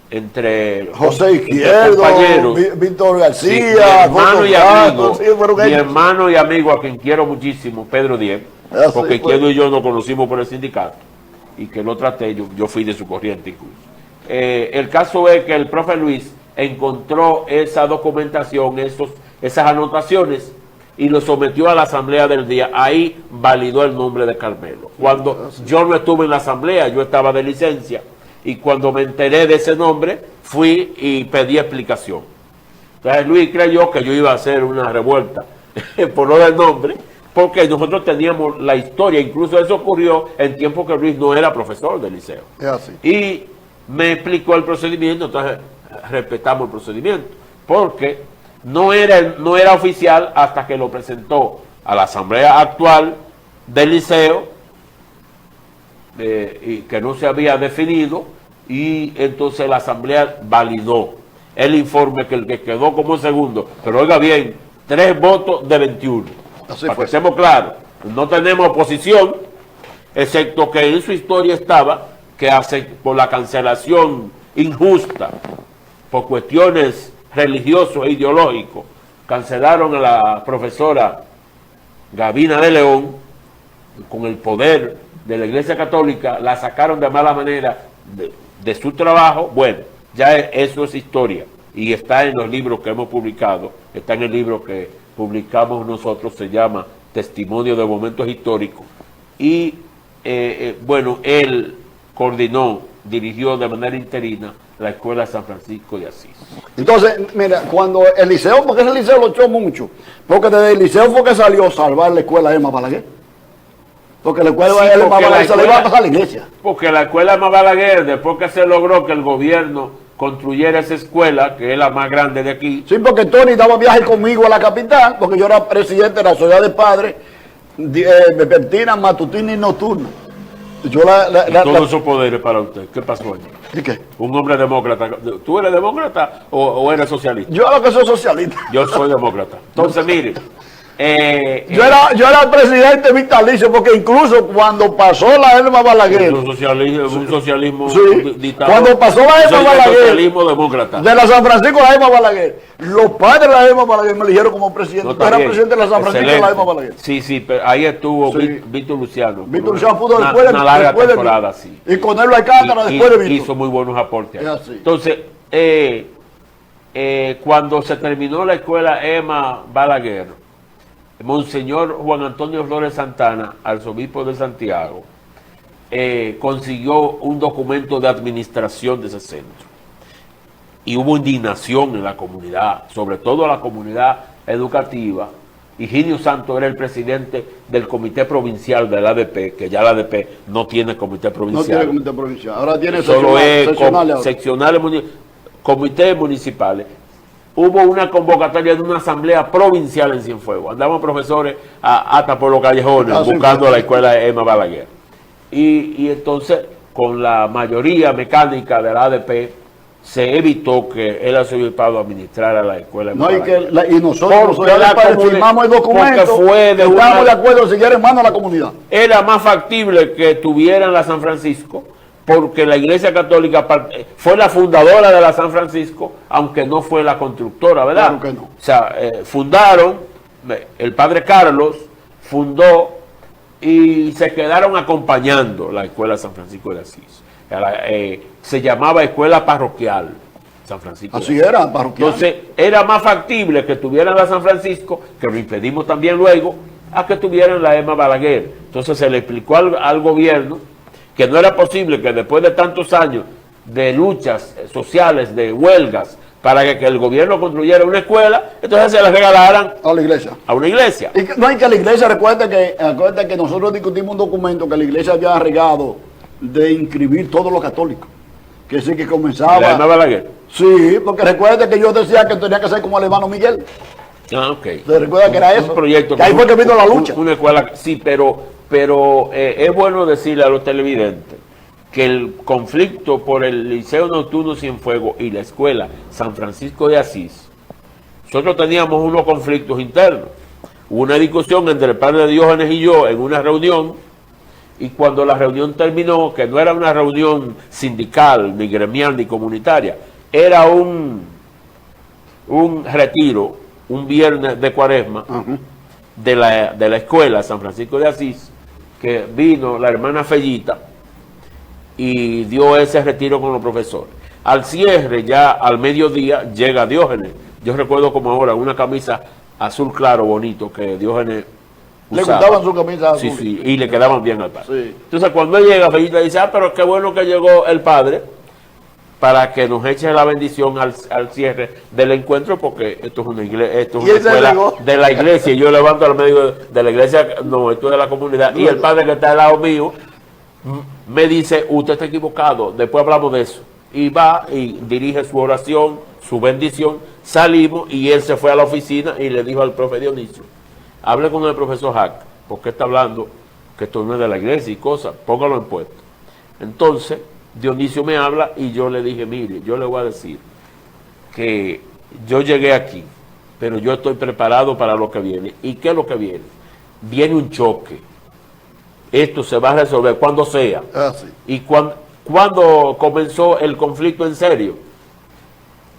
entre José Izquierdo, compañeros, Víctor García, mi hermano y amigo a quien quiero muchísimo, Pedro Diez, porque Izquierdo y yo nos conocimos por el sindicato y que lo traté, yo fui de su corriente incluso. El caso es que el profe Luis encontró esa documentación, esas anotaciones, y lo sometió a la asamblea del día. Ahí validó el nombre de Carmelo. Cuando yo no estuve en la asamblea, yo estaba de licencia, y cuando me enteré de ese nombre, fui y pedí explicación. Entonces Luis creyó que yo iba a hacer una revuelta por lo del nombre, porque nosotros teníamos la historia, incluso eso ocurrió en tiempo que Luis no era profesor del liceo. Es así. Y me explicó el procedimiento, entonces respetamos el procedimiento, porque no era oficial hasta que lo presentó a la asamblea actual del liceo, y que no se había definido, y entonces la asamblea validó el informe que el que quedó como segundo, pero oiga bien, 3 votos de 21. Así para fue. que estemos claros, no tenemos oposición, excepto que en su historia estaba que hace por la cancelación injusta, por cuestiones religiosos e ideológicos, cancelaron a la profesora Gavina de León, con el poder de la Iglesia Católica, la sacaron de mala manera de su trabajo. Bueno, ya eso es historia, y está en los libros que hemos publicado, está en el libro que publicamos nosotros, se llama Testimonio de Momentos Históricos, y bueno, él dirigió de manera interina la Escuela San Francisco de Asís. Entonces, mira, cuando el liceo, porque ese liceo lo echó mucho, porque desde el liceo fue que salió a salvar la escuela Emma Balaguer. Porque la escuela Sí, Emma Balaguer se le iba a pasar a la iglesia. Porque la escuela Emma Balaguer, después que se logró que el gobierno construyera esa escuela, que es la más grande de aquí. Sí, porque Tony daba viaje conmigo a la capital, porque yo era presidente de la sociedad de padres, vespertina, matutina y nocturna. Yo Todos esos poderes para usted. ¿Qué pasó ahí? ¿Y qué? Un hombre demócrata. ¿Tú eres demócrata o eres socialista? Yo lo que soy socialista. Yo soy demócrata. Entonces, mire. Yo era presidente vitalicio, porque incluso cuando pasó la Emma Balaguer, un socialismo sí, dictador. cuando pasó la Emma Balaguer, socialismo demócrata. de la San Francisco a la Emma Balaguer, los padres de la Emma Balaguer me eligieron como presidente. No, Yo era bien. presidente de la San Francisco Excelente. de la Emma Balaguer. Sí, pero ahí estuvo Sí. Víctor Luciano. Víctor Luciano pudo Una- después de una larga después de mí. temporada, sí. Y con él la cátedra después de Víctor. Hizo muy buenos aportes. Es así. Entonces, cuando se terminó la escuela Emma Balaguer, Monseñor Juan Antonio Flores Santana, arzobispo de Santiago, consiguió un documento de administración de ese centro. Y hubo indignación en la comunidad, sobre todo la comunidad educativa. Higinio Santos era el presidente del comité provincial de la ADP, que ya la ADP no tiene comité No provincial. tiene comité provincial. Ahora tiene Solo es seccionales ahora. seccionales, comités municipales. Hubo una convocatoria de una asamblea provincial en Cienfuegos. Andaban profesores hasta por los callejones Ah, sí, buscando sí. la escuela de Emma Balaguer. Y entonces, con la mayoría mecánica de la ADP, se evitó que el arzobispado administrara la escuela Emma No, y, Balaguer. y nosotros Porque la firmamos el documento, porque fue de estamos una- de acuerdo en seguir en mano a la comunidad. Era más factible que tuvieran la San Francisco, porque la Iglesia Católica fue la fundadora de la San Francisco, aunque no fue la constructora, ¿verdad? Claro que no. O sea, fundaron, el padre Carlos fundó y se quedaron acompañando la Escuela San Francisco de Asís. Se llamaba Escuela Parroquial San Francisco de Así Asís. era, parroquial. Entonces, era más factible que tuvieran la San Francisco, que lo impedimos también luego, a que tuvieran la Emma Balaguer. Entonces se le explicó al gobierno que no era posible que después de tantos años de luchas sociales, de huelgas, para que el gobierno construyera una escuela, entonces se la regalaran a la iglesia. A una iglesia. Y no hay que la iglesia, recuerda que nosotros discutimos un documento que la iglesia había regado de inscribir todos los católicos. Que sí que comenzaba. ¿La Emma Balaguer? Sí, porque recuerda que yo decía que tenía que ser como el hermano Miguel. Ah, ok. ¿Te recuerda que era eso? Un proyecto. Que ahí fue que vino la lucha. Una escuela, sí, pero es bueno decirle a los televidentes que el conflicto por el Liceo Nocturno Cienfuegos y la Escuela San Francisco de Asís, nosotros teníamos unos conflictos internos. Hubo una discusión entre el padre Diógenes y yo en una reunión, y cuando la reunión terminó, que no era una reunión sindical, ni gremial, ni comunitaria, era un retiro, un viernes de Cuaresma, de la escuela San Francisco de Asís, que vino la hermana Fellita y dio ese retiro con los profesores. Al cierre, ya al mediodía, llega Diógenes. Yo recuerdo como ahora una camisa azul claro, bonito, que Diógenes Le usaba. gustaban sus camisas Sí, azules. sí, y le quedaban bien al padre. Sí. Entonces cuando él llega, Fellita dice, pero qué bueno que llegó el padre para que nos eche la bendición al cierre del encuentro, porque esto es una iglesia, esto es Y una él se escuela negó. de la iglesia, y yo levanto al medio de la iglesia, no, esto es de la comunidad, y el padre que está al lado mío me dice, usted está equivocado, después hablamos de eso, y va y dirige su oración, su bendición, salimos, y él se fue a la oficina y le dijo al profe Dionisio, hable con el profesor Hack, porque está hablando que esto no es de la iglesia y cosas, póngalo en puesto. Entonces, Dionisio me habla y yo le dije, mire, yo le voy a decir que yo llegué aquí, pero yo estoy preparado para lo que viene. ¿Y qué es lo que viene? Viene un choque. Esto se va a resolver cuando sea. Sí. Y cuando comenzó el conflicto en serio,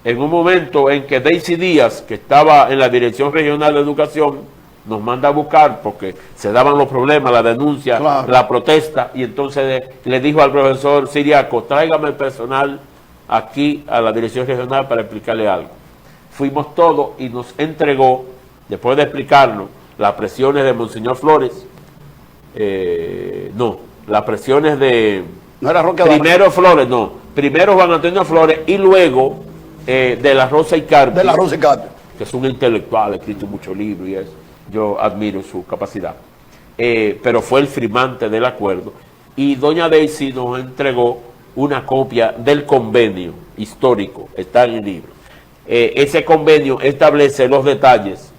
en un momento en que Daisy Díaz, que estaba en la Dirección Regional de Educación, nos manda a buscar porque se daban los problemas, la denuncia, claro, la protesta, y entonces le dijo al profesor Siriaco, tráigame el personal aquí a la Dirección Regional para explicarle algo. Fuimos todos y nos entregó, después de explicarnos, las presiones de Monseñor Flores, las presiones de... No era Roque primero Flores, no, primero Juan Antonio Flores y luego de la Rosa y Carpio. De la Rosa y Carpio. Que es un intelectual, ha escrito muchos libros y eso. Yo admiro su capacidad. Pero fue el firmante del acuerdo. Y doña Daisy nos entregó una copia del convenio histórico, está en el libro. Ese convenio establece los detalles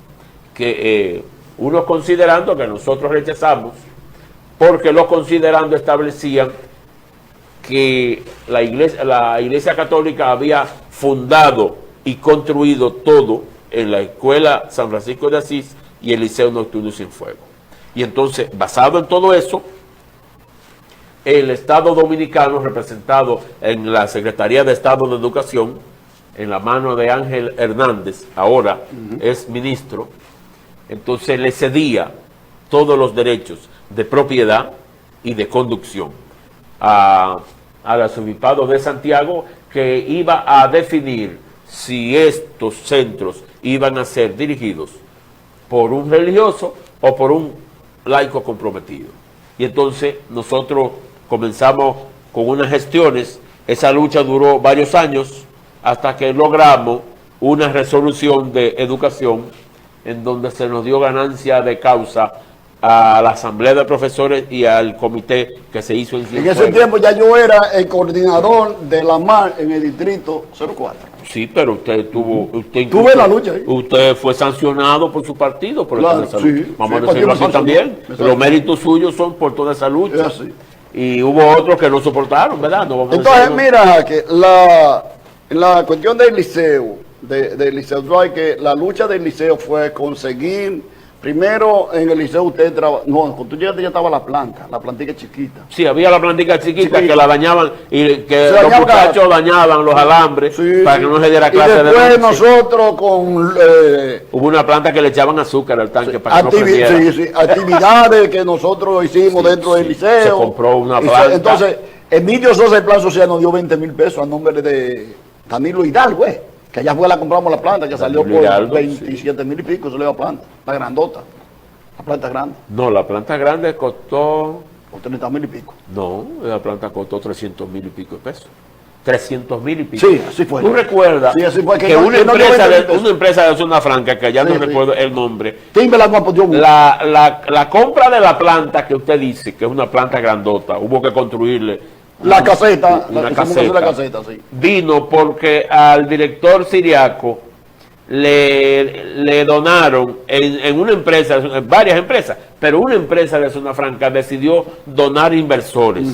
que unos considerando que nosotros rechazamos, porque los considerando establecían que la iglesia católica había fundado y construido todo en la Escuela San Francisco de Asís y el Liceo Nocturno Sin Fuego. Y entonces, basado en todo eso, el Estado Dominicano, representado en la Secretaría de Estado de Educación, en la mano de Ángel Hernández, ahora es ministro, entonces le cedía todos los derechos de propiedad y de conducción al arzobispado de Santiago, que iba a definir si estos centros iban a ser dirigidos por un religioso o por un laico comprometido. Y entonces nosotros comenzamos con unas gestiones, esa lucha duró varios años hasta que logramos una resolución de educación en donde se nos dio ganancia de causa a la asamblea de profesores y al comité que se hizo en Cienfuegos. En ese tiempo ya yo era el coordinador de la MAR en el distrito 04. Sí, pero usted tuvo... Tuve la lucha ahí. Usted fue sancionado por su partido por claro, esa lucha. Sí, vamos a decirlo así también. Los méritos suyos son por toda esa lucha. Y hubo otros que no soportaron, ¿verdad? No vamos entonces, mira, que la cuestión del liceo, del liceo, que la lucha del liceo fue conseguir... Primero, en el liceo usted trabajaba... No, cuando tú llegaste ya estaba la plantica chiquita. Sí, había la plantica chiquita que la dañaban y que los muchachos dañaban los alambres para que no se diera clase de... Y después nosotros con... hubo una planta que le echaban azúcar al tanque para que no prendiera. Actividades que nosotros hicimos dentro del liceo. Se compró una planta. Entonces, Emilio Sosa, el Plan Social, nos dio 20,000 pesos a nombre de Danilo Hidalgo, que allá fue la compramos la planta, que salió por 27,000 y pico, se le dio planta, la grandota, la planta grande. No, la planta grande costó... Por 30,000 y pico. No, la planta costó 300,000 y pico de pesos. 300,000 y pico. Sí, así fue. ¿Tú recuerdas que una empresa de Zona Franca, que ya no recuerdo el nombre, la compra de la planta que usted dice, que es una planta grandota, hubo que construirle la caseta, sí. Vino porque al director Siriaco le donaron en una empresa, en varias empresas, pero una empresa de Zona Franca decidió donar inversores.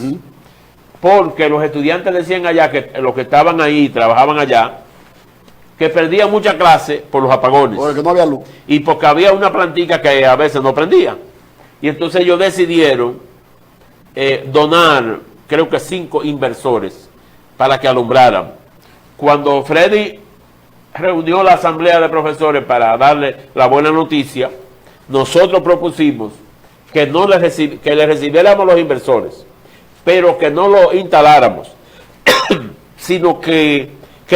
Porque los estudiantes decían allá, que los que estaban ahí, trabajaban allá, que perdían mucha clase por los apagones. Porque no había luz. Y porque había una plantica que a veces no prendía. Y entonces ellos decidieron donar, creo que 5 inversores para que alumbraran. Cuando Freddy reunió la asamblea de profesores para darle la buena noticia, nosotros propusimos que le recibiéramos los inversores, pero que no lo instaláramos, sino que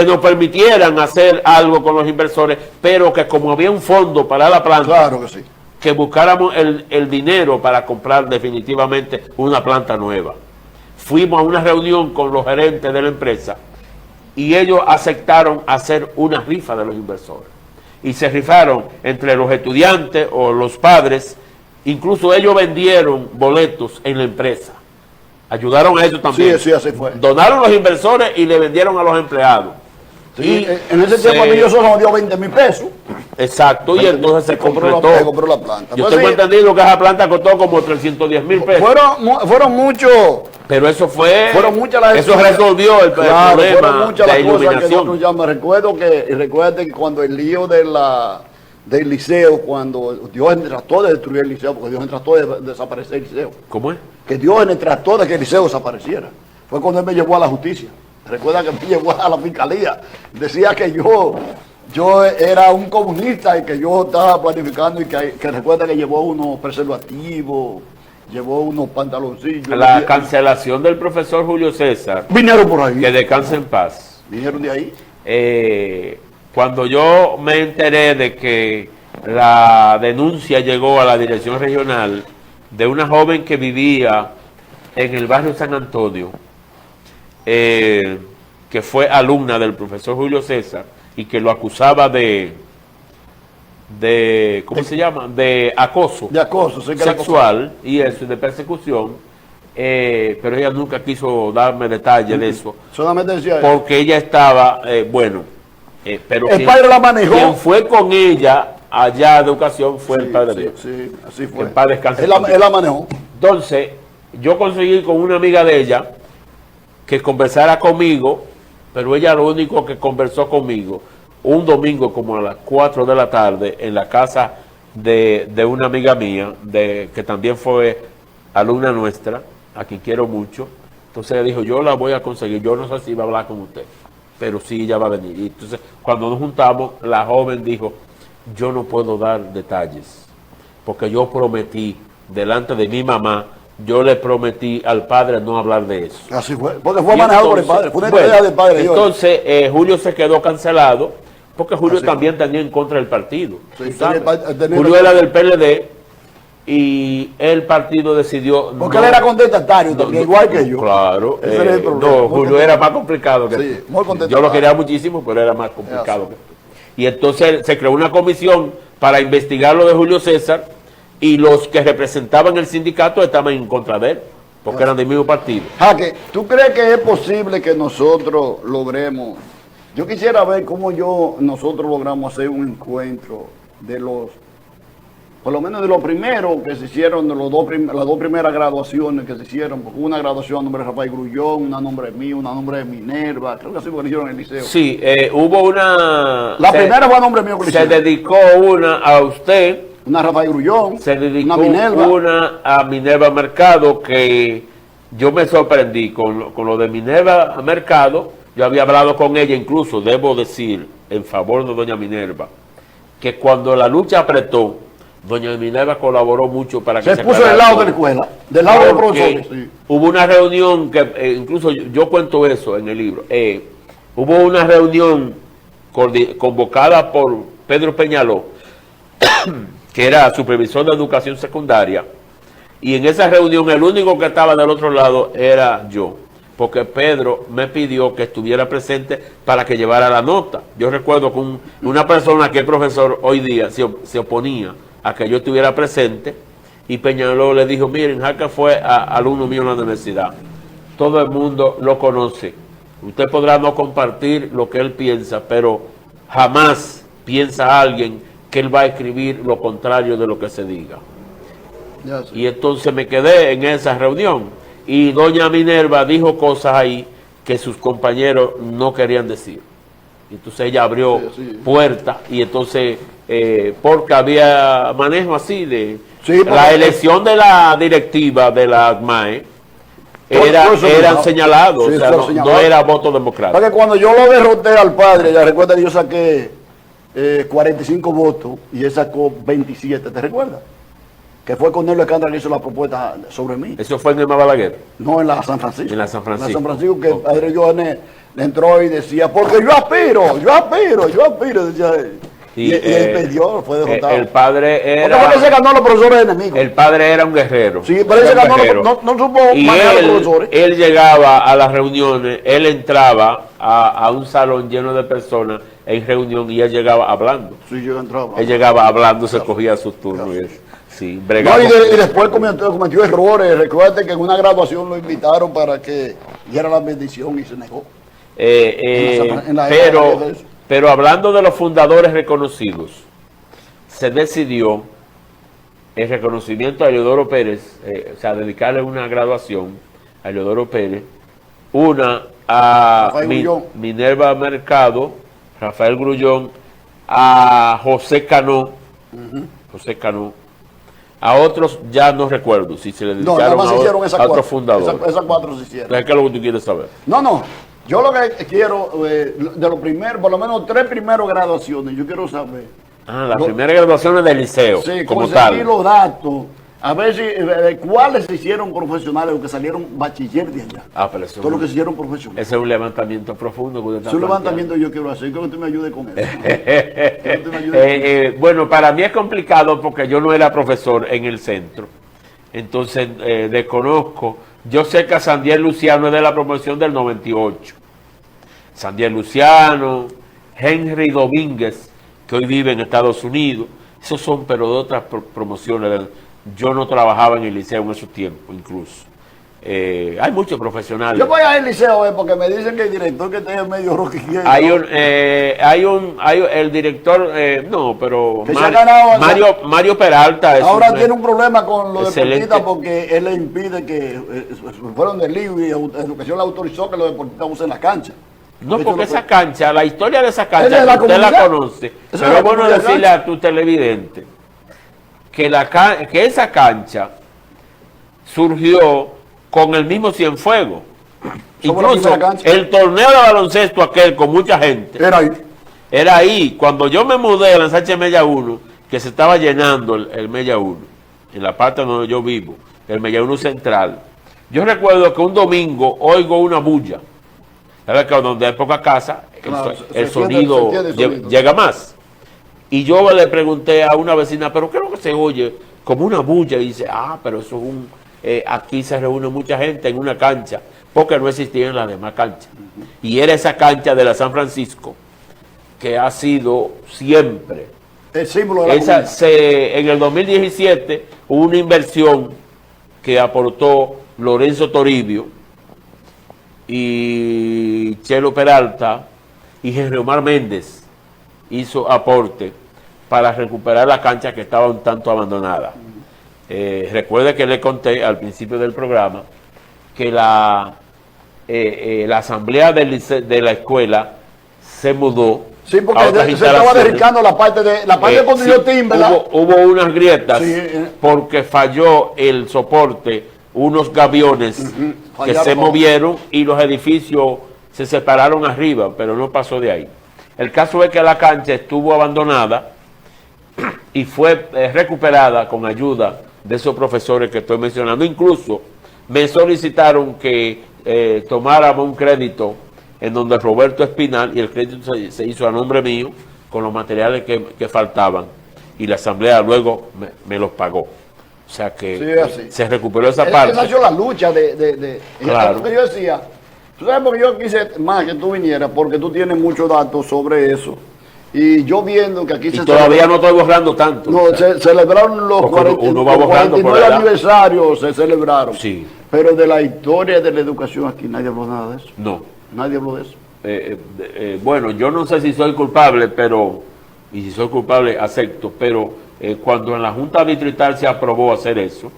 nos permitieran hacer algo con los inversores, pero que como había un fondo para la planta, claro que sí, que buscáramos el dinero para comprar definitivamente una planta nueva. Fuimos a una reunión con los gerentes de la empresa y ellos aceptaron hacer una rifa de los inversores. Y se rifaron entre los estudiantes o los padres, incluso ellos vendieron boletos en la empresa. Ayudaron a eso también. Sí, así fue. Donaron los inversores y le vendieron a los empleados. Sí, en ese tiempo a mí yo solo me dio 20,000 pesos. Exacto, y entonces se completó. Compró la planta. Yo Pues tengo sí, entendido que esa planta costó como 310,000 pesos. fueron muchos. Pero eso Fueron muchas las eso resolvió el Claro, fueron problema muchas de las cosas que iluminación. nosotros ya me recuerden que cuando el lío del liceo, cuando Dios trató de destruir el liceo, porque Dios trató de desaparecer el liceo, ¿Cómo es? que Dios trató de que el liceo desapareciera, fue cuando él me llevó a la justicia. Recuerda que me llevó a la fiscalía, decía que yo era un comunista y que yo estaba planificando y que recuerda que llevó unos preservativos, llevó unos pantaloncillos. La cancelación del profesor Julio César, Vinieron por ahí. que descanse en paz. Vinieron de ahí. Cuando yo me enteré de que la denuncia llegó a la dirección regional de una joven que vivía en el barrio San Antonio, que fue alumna del profesor Julio César y que lo acusaba de ¿cómo se llama? De acoso. De acoso, sí, que sexual y eso, de persecución, pero ella nunca quiso darme detalles de eso. Solamente decía Porque ella estaba, pero el padre la manejó. Quien fue con ella allá de educación fue el padre de Dios. Sí, así fue. El padre descanse. Él la manejó. Entonces, yo conseguí con una amiga de ella que conversara conmigo, pero ella lo único que conversó conmigo un domingo como a las 4 de la tarde en la casa de una amiga mía, que también fue alumna nuestra, a quien quiero mucho. Entonces ella dijo, yo la voy a conseguir, yo no sé si va a hablar con usted, pero sí, ella va a venir. Y entonces, cuando nos juntamos, la joven dijo, yo no puedo dar detalles, porque yo prometí, delante de mi mamá, yo le prometí al padre no hablar de eso. Así fue, porque fue manejado por el padre, fue una idea del padre. Entonces, Julio se quedó cancelado, porque Julio también tenía en contra del partido. Sí, Julio era del PLD y el partido decidió... Porque él era contestatario también, igual que yo. Claro. Ese era el problema. No, Julio era más complicado que sí, muy contestatario. yo lo quería muchísimo, pero era más complicado que tú. Y entonces se creó una comisión para investigar lo de Julio César y los que representaban el sindicato estaban en contra de él, porque eran del mismo partido. Jaque, ¿tú crees que es posible que nosotros logremos? Yo quisiera ver cómo nosotros logramos hacer un encuentro de por lo menos de los primeros que se hicieron, de las dos primeras graduaciones que se hicieron, porque hubo una graduación a nombre de Rafael Grullón, una a nombre mío, una a nombre de Minerva, creo que así lo hicieron en el liceo. Sí, hubo una... La primera fue a nombre mío que lo se hicieron. dedicó una a usted, Una a Rafael Grullón, se dedicó una a Minerva. una a Minerva Mercado, que yo me sorprendí con lo de Minerva Mercado. Yo había hablado con ella, incluso debo decir, en favor de doña Minerva, que cuando la lucha apretó, doña Minerva colaboró mucho para que se puso del lado de la escuela, del lado de los profesores. Sí. Hubo una reunión que, incluso yo cuento eso en el libro, hubo una reunión convocada por Pedro Peñaló, que era supervisor de educación secundaria, y en esa reunión el único que estaba del otro lado era yo, porque Pedro me pidió que estuviera presente para que llevara la nota. Yo recuerdo que una persona que es profesor hoy día se oponía a que yo estuviera presente, y Peñaló le dijo, miren, Jaque fue alumno mío en la universidad, todo el mundo lo conoce, usted podrá no compartir lo que él piensa, pero jamás piensa alguien que él va a escribir lo contrario de lo que se diga. Y entonces me quedé en esa reunión, y doña Minerva dijo cosas ahí que sus compañeros no querían decir. Entonces ella abrió puertas, y entonces, porque había manejo así de... la elección de la directiva de la ACMAE eran señalados, o sea, no era voto democrático. Porque cuando yo lo derroté al padre, ya recuerda que yo saqué 45 votos y él sacó 27, ¿te recuerdas? Que fue con él Escándalo que hizo la propuesta sobre mí. ¿Eso fue en el Balaguer? No, en la San Francisco. En la San Francisco. En la San Francisco, que el padre Johannes entró y decía, porque yo aspiro, decía él. Y él perdió, fue derrotado. El padre era... Porque se ganó a los profesores enemigos. El padre era un guerrero. Sí, pero él se ganó, no supo manejar a los profesores. Él llegaba a las reuniones, él entraba a un salón lleno de personas en reunión, y él llegaba hablando. Sí, yo entraba. Él llegaba hablando, se cogía sus turnos. Sí, no, y después cometió errores. Recuerde que en una graduación lo invitaron para que diera la bendición y se negó. En la época de eso. Pero hablando de los fundadores reconocidos, se decidió el reconocimiento a Eliodoro Pérez, o sea, dedicarle una graduación a Eliodoro Pérez, una a Minerva Mercado, Rafael Grullón, a José Cano, José Cano, a otros ya no recuerdo si se le dedicaron a otros fundadores. Esas 4 se hicieron. ¿Qué es lo que tú quieres saber? No, yo lo que quiero, de los primeros, por lo menos 3 primeros graduaciones, yo quiero saber. Las primeras graduaciones del liceo, sí, como conseguir tal. Los datos, a ver si, cuáles se hicieron profesionales o que salieron bachiller de allá. Pero eso todo lo que se hicieron profesionales. Ese es un levantamiento profundo. Es un levantamiento que yo quiero hacer, creo que tú me ayudes con eso. Bueno, para mí es complicado porque yo no era profesor en el centro. Entonces, desconozco. Yo sé que a Sandier Luciano es de la promoción del 98. Sandier Luciano, Henry Domínguez, que hoy vive en Estados Unidos. Esos son, pero de otras promociones. Yo no trabajaba en el liceo en esos tiempos, incluso. Hay muchos profesionales. Yo voy al liceo porque me dicen que el director que está en medio roque. El director, no, pero Mario Peralta. Ahora tiene un problema con los deportistas porque él le impide que fueron del lío y Educación le autorizó que los deportistas usen la cancha. No, porque esa cancha, la historia de esa cancha, usted la conoce. Pero es bueno decirle a tu televidente que esa cancha surgió con el mismo Cienfuegos. Incluso el torneo de baloncesto aquel con mucha gente era ahí. Cuando yo me mudé a la Sánchez Mella 1, que se estaba llenando el Mella 1, en la parte donde yo vivo, el Mella 1 central, yo recuerdo que un domingo oigo una bulla. ¿Sabes que donde hay poca casa, el sonido llega más? Y yo le pregunté a una vecina, ¿pero qué es lo que se oye? Como una bulla. Y dice, pero eso es aquí se reúne mucha gente en una cancha, porque no existían las demás canchas. Y era esa cancha de la San Francisco, que ha sido siempre el símbolo de la en el 2017 hubo una inversión que aportó Lorenzo Toribio y Chelo Peralta y Henry Omar Méndez hizo aporte para recuperar la cancha que estaba un tanto abandonada. Recuerde que le conté al principio del programa que la asamblea de la escuela se mudó. Sí, porque se estaba dedicando la parte donde yo timbre. Hubo unas grietas porque falló el soporte, unos gaviones que se movieron y los edificios se separaron arriba, pero no pasó de ahí. El caso es que la cancha estuvo abandonada y fue recuperada con ayuda de esos profesores que estoy mencionando. Incluso me solicitaron que tomáramos un crédito en donde Roberto Espinal, y el crédito se hizo a nombre mío con los materiales que faltaban, y la asamblea luego me los pagó. O sea que se recuperó esa parte. Esa nació la lucha claro. Lo que yo decía, tú sabes porque yo quise más que tú vinieras, porque tú tienes muchos datos sobre eso. Y yo viendo que aquí todavía no estoy borrando tanto. No, se celebraron los 49 aniversarios, se celebraron. Sí. Pero de la historia de la educación aquí nadie habló nada de eso. No. Nadie habló de eso. Bueno, yo no sé si soy culpable, y si soy culpable acepto, pero cuando en la Junta Distrital se aprobó hacer eso,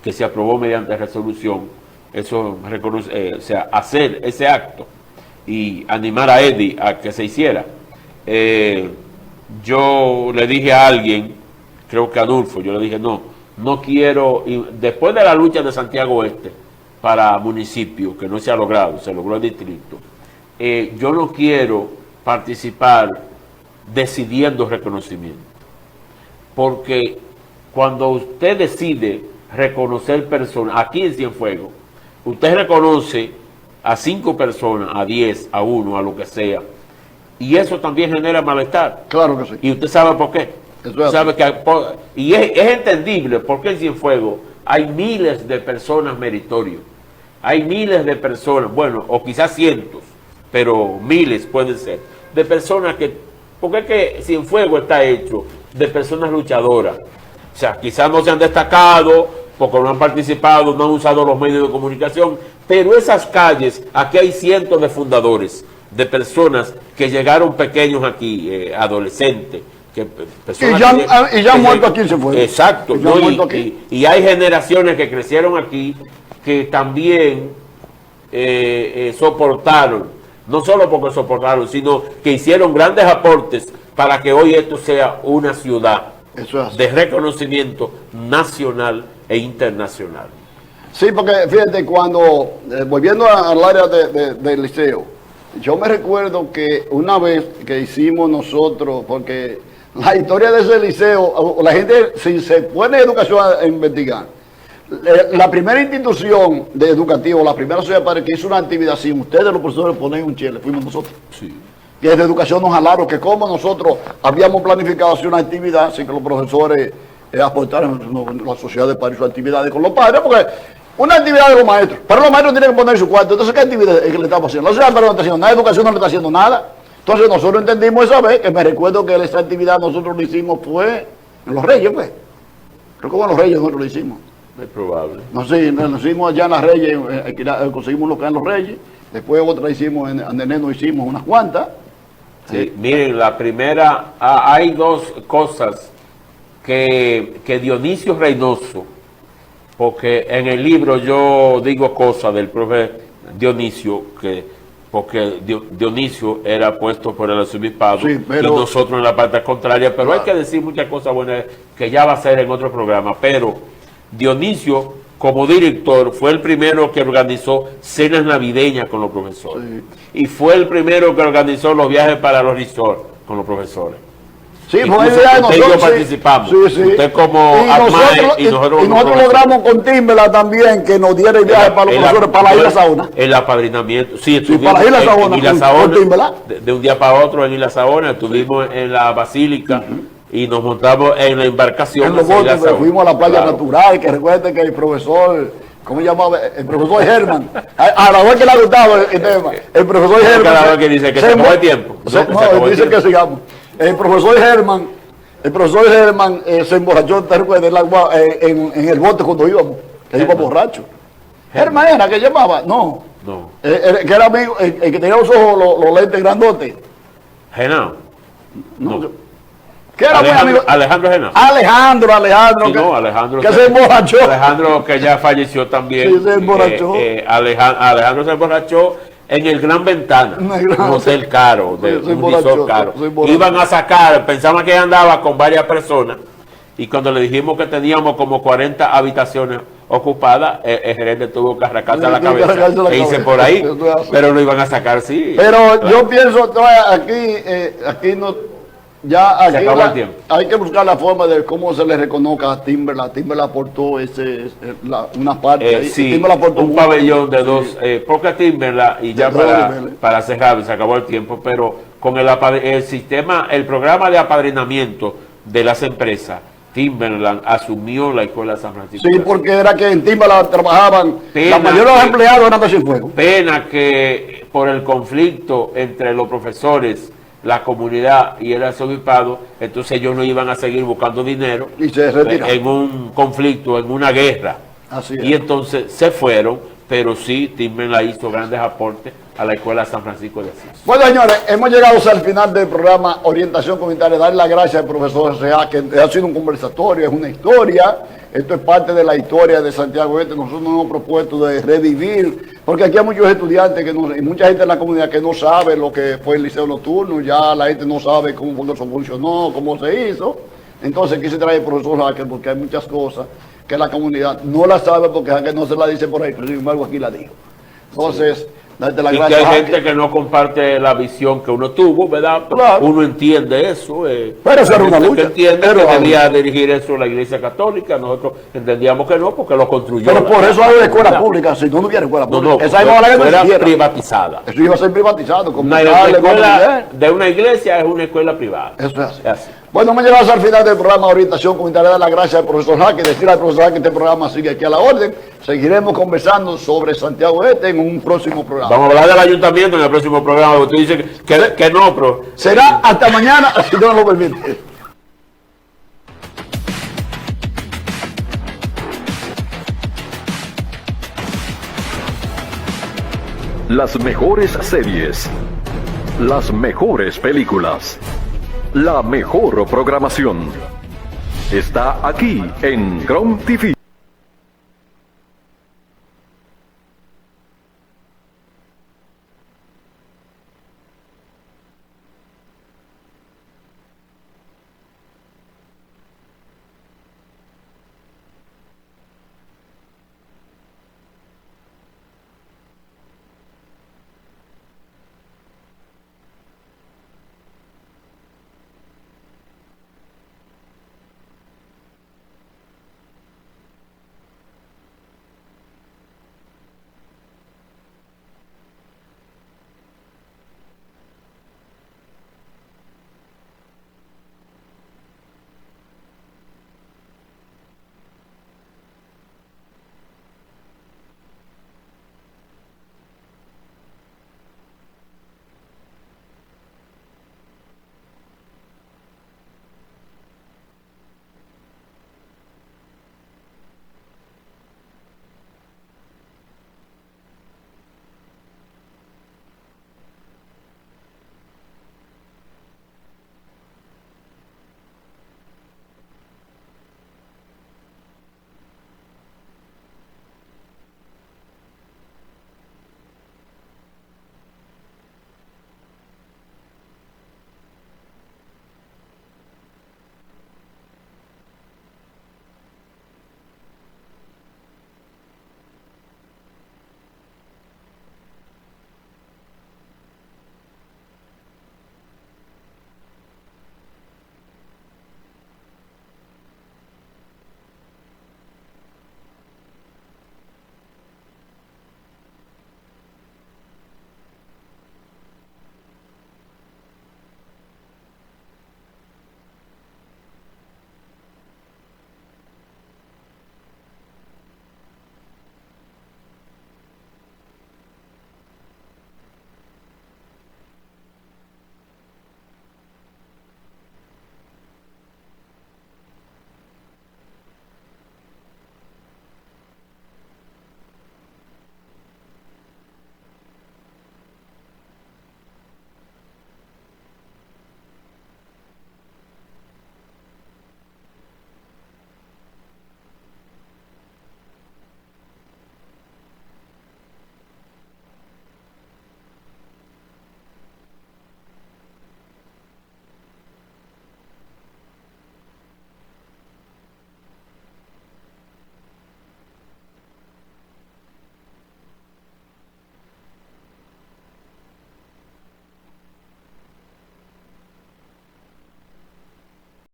que se aprobó mediante resolución, eso reconoce, o sea, hacer ese acto y animar a Eddie a que se hiciera. Yo le dije a alguien, creo que a Adolfo, yo le dije, no quiero, y después de la lucha de Santiago Oeste para municipio, que no se ha logrado, se logró el distrito, yo no quiero participar decidiendo reconocimiento, porque cuando usted decide reconocer personas, aquí en Cienfuegos, usted reconoce a 5 personas, a 10, a 1, a lo que sea, y eso también genera malestar. Claro que sí. Y usted sabe por qué. Y es entendible porque en Cienfuegos hay miles de personas meritorios. Hay miles de personas, bueno, o quizás cientos, pero miles pueden ser, de personas porque es que Cienfuegos está hecho de personas luchadoras. O sea, quizás no se han destacado, porque no han participado, no han usado los medios de comunicación, pero esas calles, aquí hay cientos de fundadores de personas que llegaron pequeños aquí, adolescentes. Y ya han muerto aquí, se fue. Exacto. Ya han muerto aquí. Y hay generaciones que crecieron aquí que también soportaron, no solo porque soportaron, sino que hicieron grandes aportes para que hoy esto sea una ciudad de reconocimiento nacional e internacional. Sí, porque fíjate, cuando, volviendo al área del liceo, yo me recuerdo que una vez que hicimos nosotros, porque la historia de ese liceo, la gente, si se pone educación a investigar, la primera institución educativa, la primera sociedad de padres que hizo una actividad sin ustedes los profesores ponen un chile, fuimos nosotros. Sí. Y desde educación nos jalaron que como nosotros habíamos planificado hacer una actividad sin que los profesores aportaran la sociedad de padres sus actividades con los padres, porque una actividad de los maestros, pero los maestros tienen que poner su cuarto. Entonces, ¿qué actividad es que le estamos haciendo? La sociedad de padres no está haciendo nada, educación no le está haciendo nada. Entonces nosotros entendimos esa vez, que me recuerdo que esa actividad nosotros lo hicimos fue en Los Reyes, pues. Creo que en Los Reyes nosotros lo hicimos. Es probable. No sé, lo hicimos allá en Las Reyes, conseguimos un local en Los Reyes, después otra hicimos en Andeneno, hicimos unas cuantas. Sí, miren, la primera, hay dos cosas que Dionisio Reynoso, porque en el libro yo digo cosas del profe Dionisio, porque Dionisio era puesto por el arzobispado, sí, y nosotros en la parte contraria, pero claro, hay que decir muchas cosas buenas que ya va a ser en otro programa. Pero Dionisio, como director, fue el primero que organizó cenas navideñas con los profesores, sí, y fue el primero que organizó los viajes para los resorts con los profesores. Sí, fue idea de nosotros. Usted y yo participamos. Sí, sí. Usted como y nosotros logramos con Timbela también que nos diera el viaje para los profesores para la Isla Saona. El apadrinamiento. Sí, para la Isla Saona. En Isla Saona, de un día para otro en Isla Saona, estuvimos en la Basílica y nos montamos en la embarcación. En los botes, fuimos a la playa natural, que recuerden que el profesor, ¿cómo se llamaba? El profesor Germán. A la vez que le ha gustado el tema. El profesor Germán. Cada vez que dice que se acabó el tiempo. No, dice que sigamos. El profesor Germán se emborrachó, ¿te recuerdas? En el bote cuando íbamos, que iba borracho. Germán era que llamaba, no. Que era amigo, el que tenía los ojos, los lentes grandotes. Genao. No. ¿Qué era Alejandro Genao. Alejandro. Sí, no, Alejandro que se emborrachó. Alejandro que ya falleció también. Sí, se emborrachó. Alejandro se emborrachó en el Gran Ventana, un hotel caro, un resort caro. Iban a sacar, pensaban que andaba con varias personas, y cuando le dijimos que teníamos como 40 habitaciones ocupadas, el gerente tuvo que arrancarse la cabeza e irse por ahí, pero lo iban a sacar, sí. Pero claro, yo pienso, aquí no... Ya aquí el tiempo. Hay que buscar la forma de cómo se le reconozca a Timberland. Timberland aportó una parte. Sí, un pabellón de dos. Porque Timberland, y ya para cerrar, se acabó el tiempo, pero con el sistema, el programa de apadrinamiento de las empresas, Timberland asumió la Escuela de San Francisco. Sí, porque era que en Timberland trabajaban, la mayoría de los empleados eran de Cienfuegos. Pena que por el conflicto entre los profesores, la comunidad y el arzobispado, entonces ellos no iban a seguir buscando dinero y se retiraron en un conflicto, en una guerra. Así es. Y entonces se fueron, pero sí, Timberland hizo grandes aportes a la Escuela San Francisco de Asís. Bueno, señores, hemos llegado al final del programa Orientación Comunitaria. Darle las gracias al profesor Sea, que ha sido un conversatorio, es una historia. Esto es parte de la historia de Santiago Este. Nosotros nos hemos propuesto de revivir, porque aquí hay muchos estudiantes y mucha gente en la comunidad que no sabe lo que fue el liceo nocturno. Ya la gente no sabe cómo eso funcionó, cómo se hizo. Entonces aquí se trae el profesor Jaque, porque hay muchas cosas que la comunidad no la sabe, porque Jaque no se la dice por ahí, pero sin embargo aquí la dijo. Entonces, darte las gracias. Y que hay gente que no comparte la visión que uno tuvo, ¿verdad? Claro. Uno entiende eso. Pero eso era una lucha. Entiende que debía dirigir eso la Iglesia Católica. Nosotros entendíamos que no, porque lo construyó. Pero por eso hay una escuela pública. Si no hubiera escuela pública, no, esa era privatizada. Eso iba a ser privatizado. Una escuela de una iglesia es una escuela privada. Eso es así. Bueno, hemos llegado al final del programa Orientación Comunitaria. Dar las gracias al profesor Jaque, decir al profesor Jaque que este programa sigue aquí a la orden. Seguiremos conversando sobre Santiago Este en un próximo programa. Vamos a hablar del ayuntamiento en el próximo programa. Usted dice que no, pero... Será hasta mañana, si Dios lo permite. Las mejores series, Las mejores películas. La mejor programación. Está aquí en Chrome TV.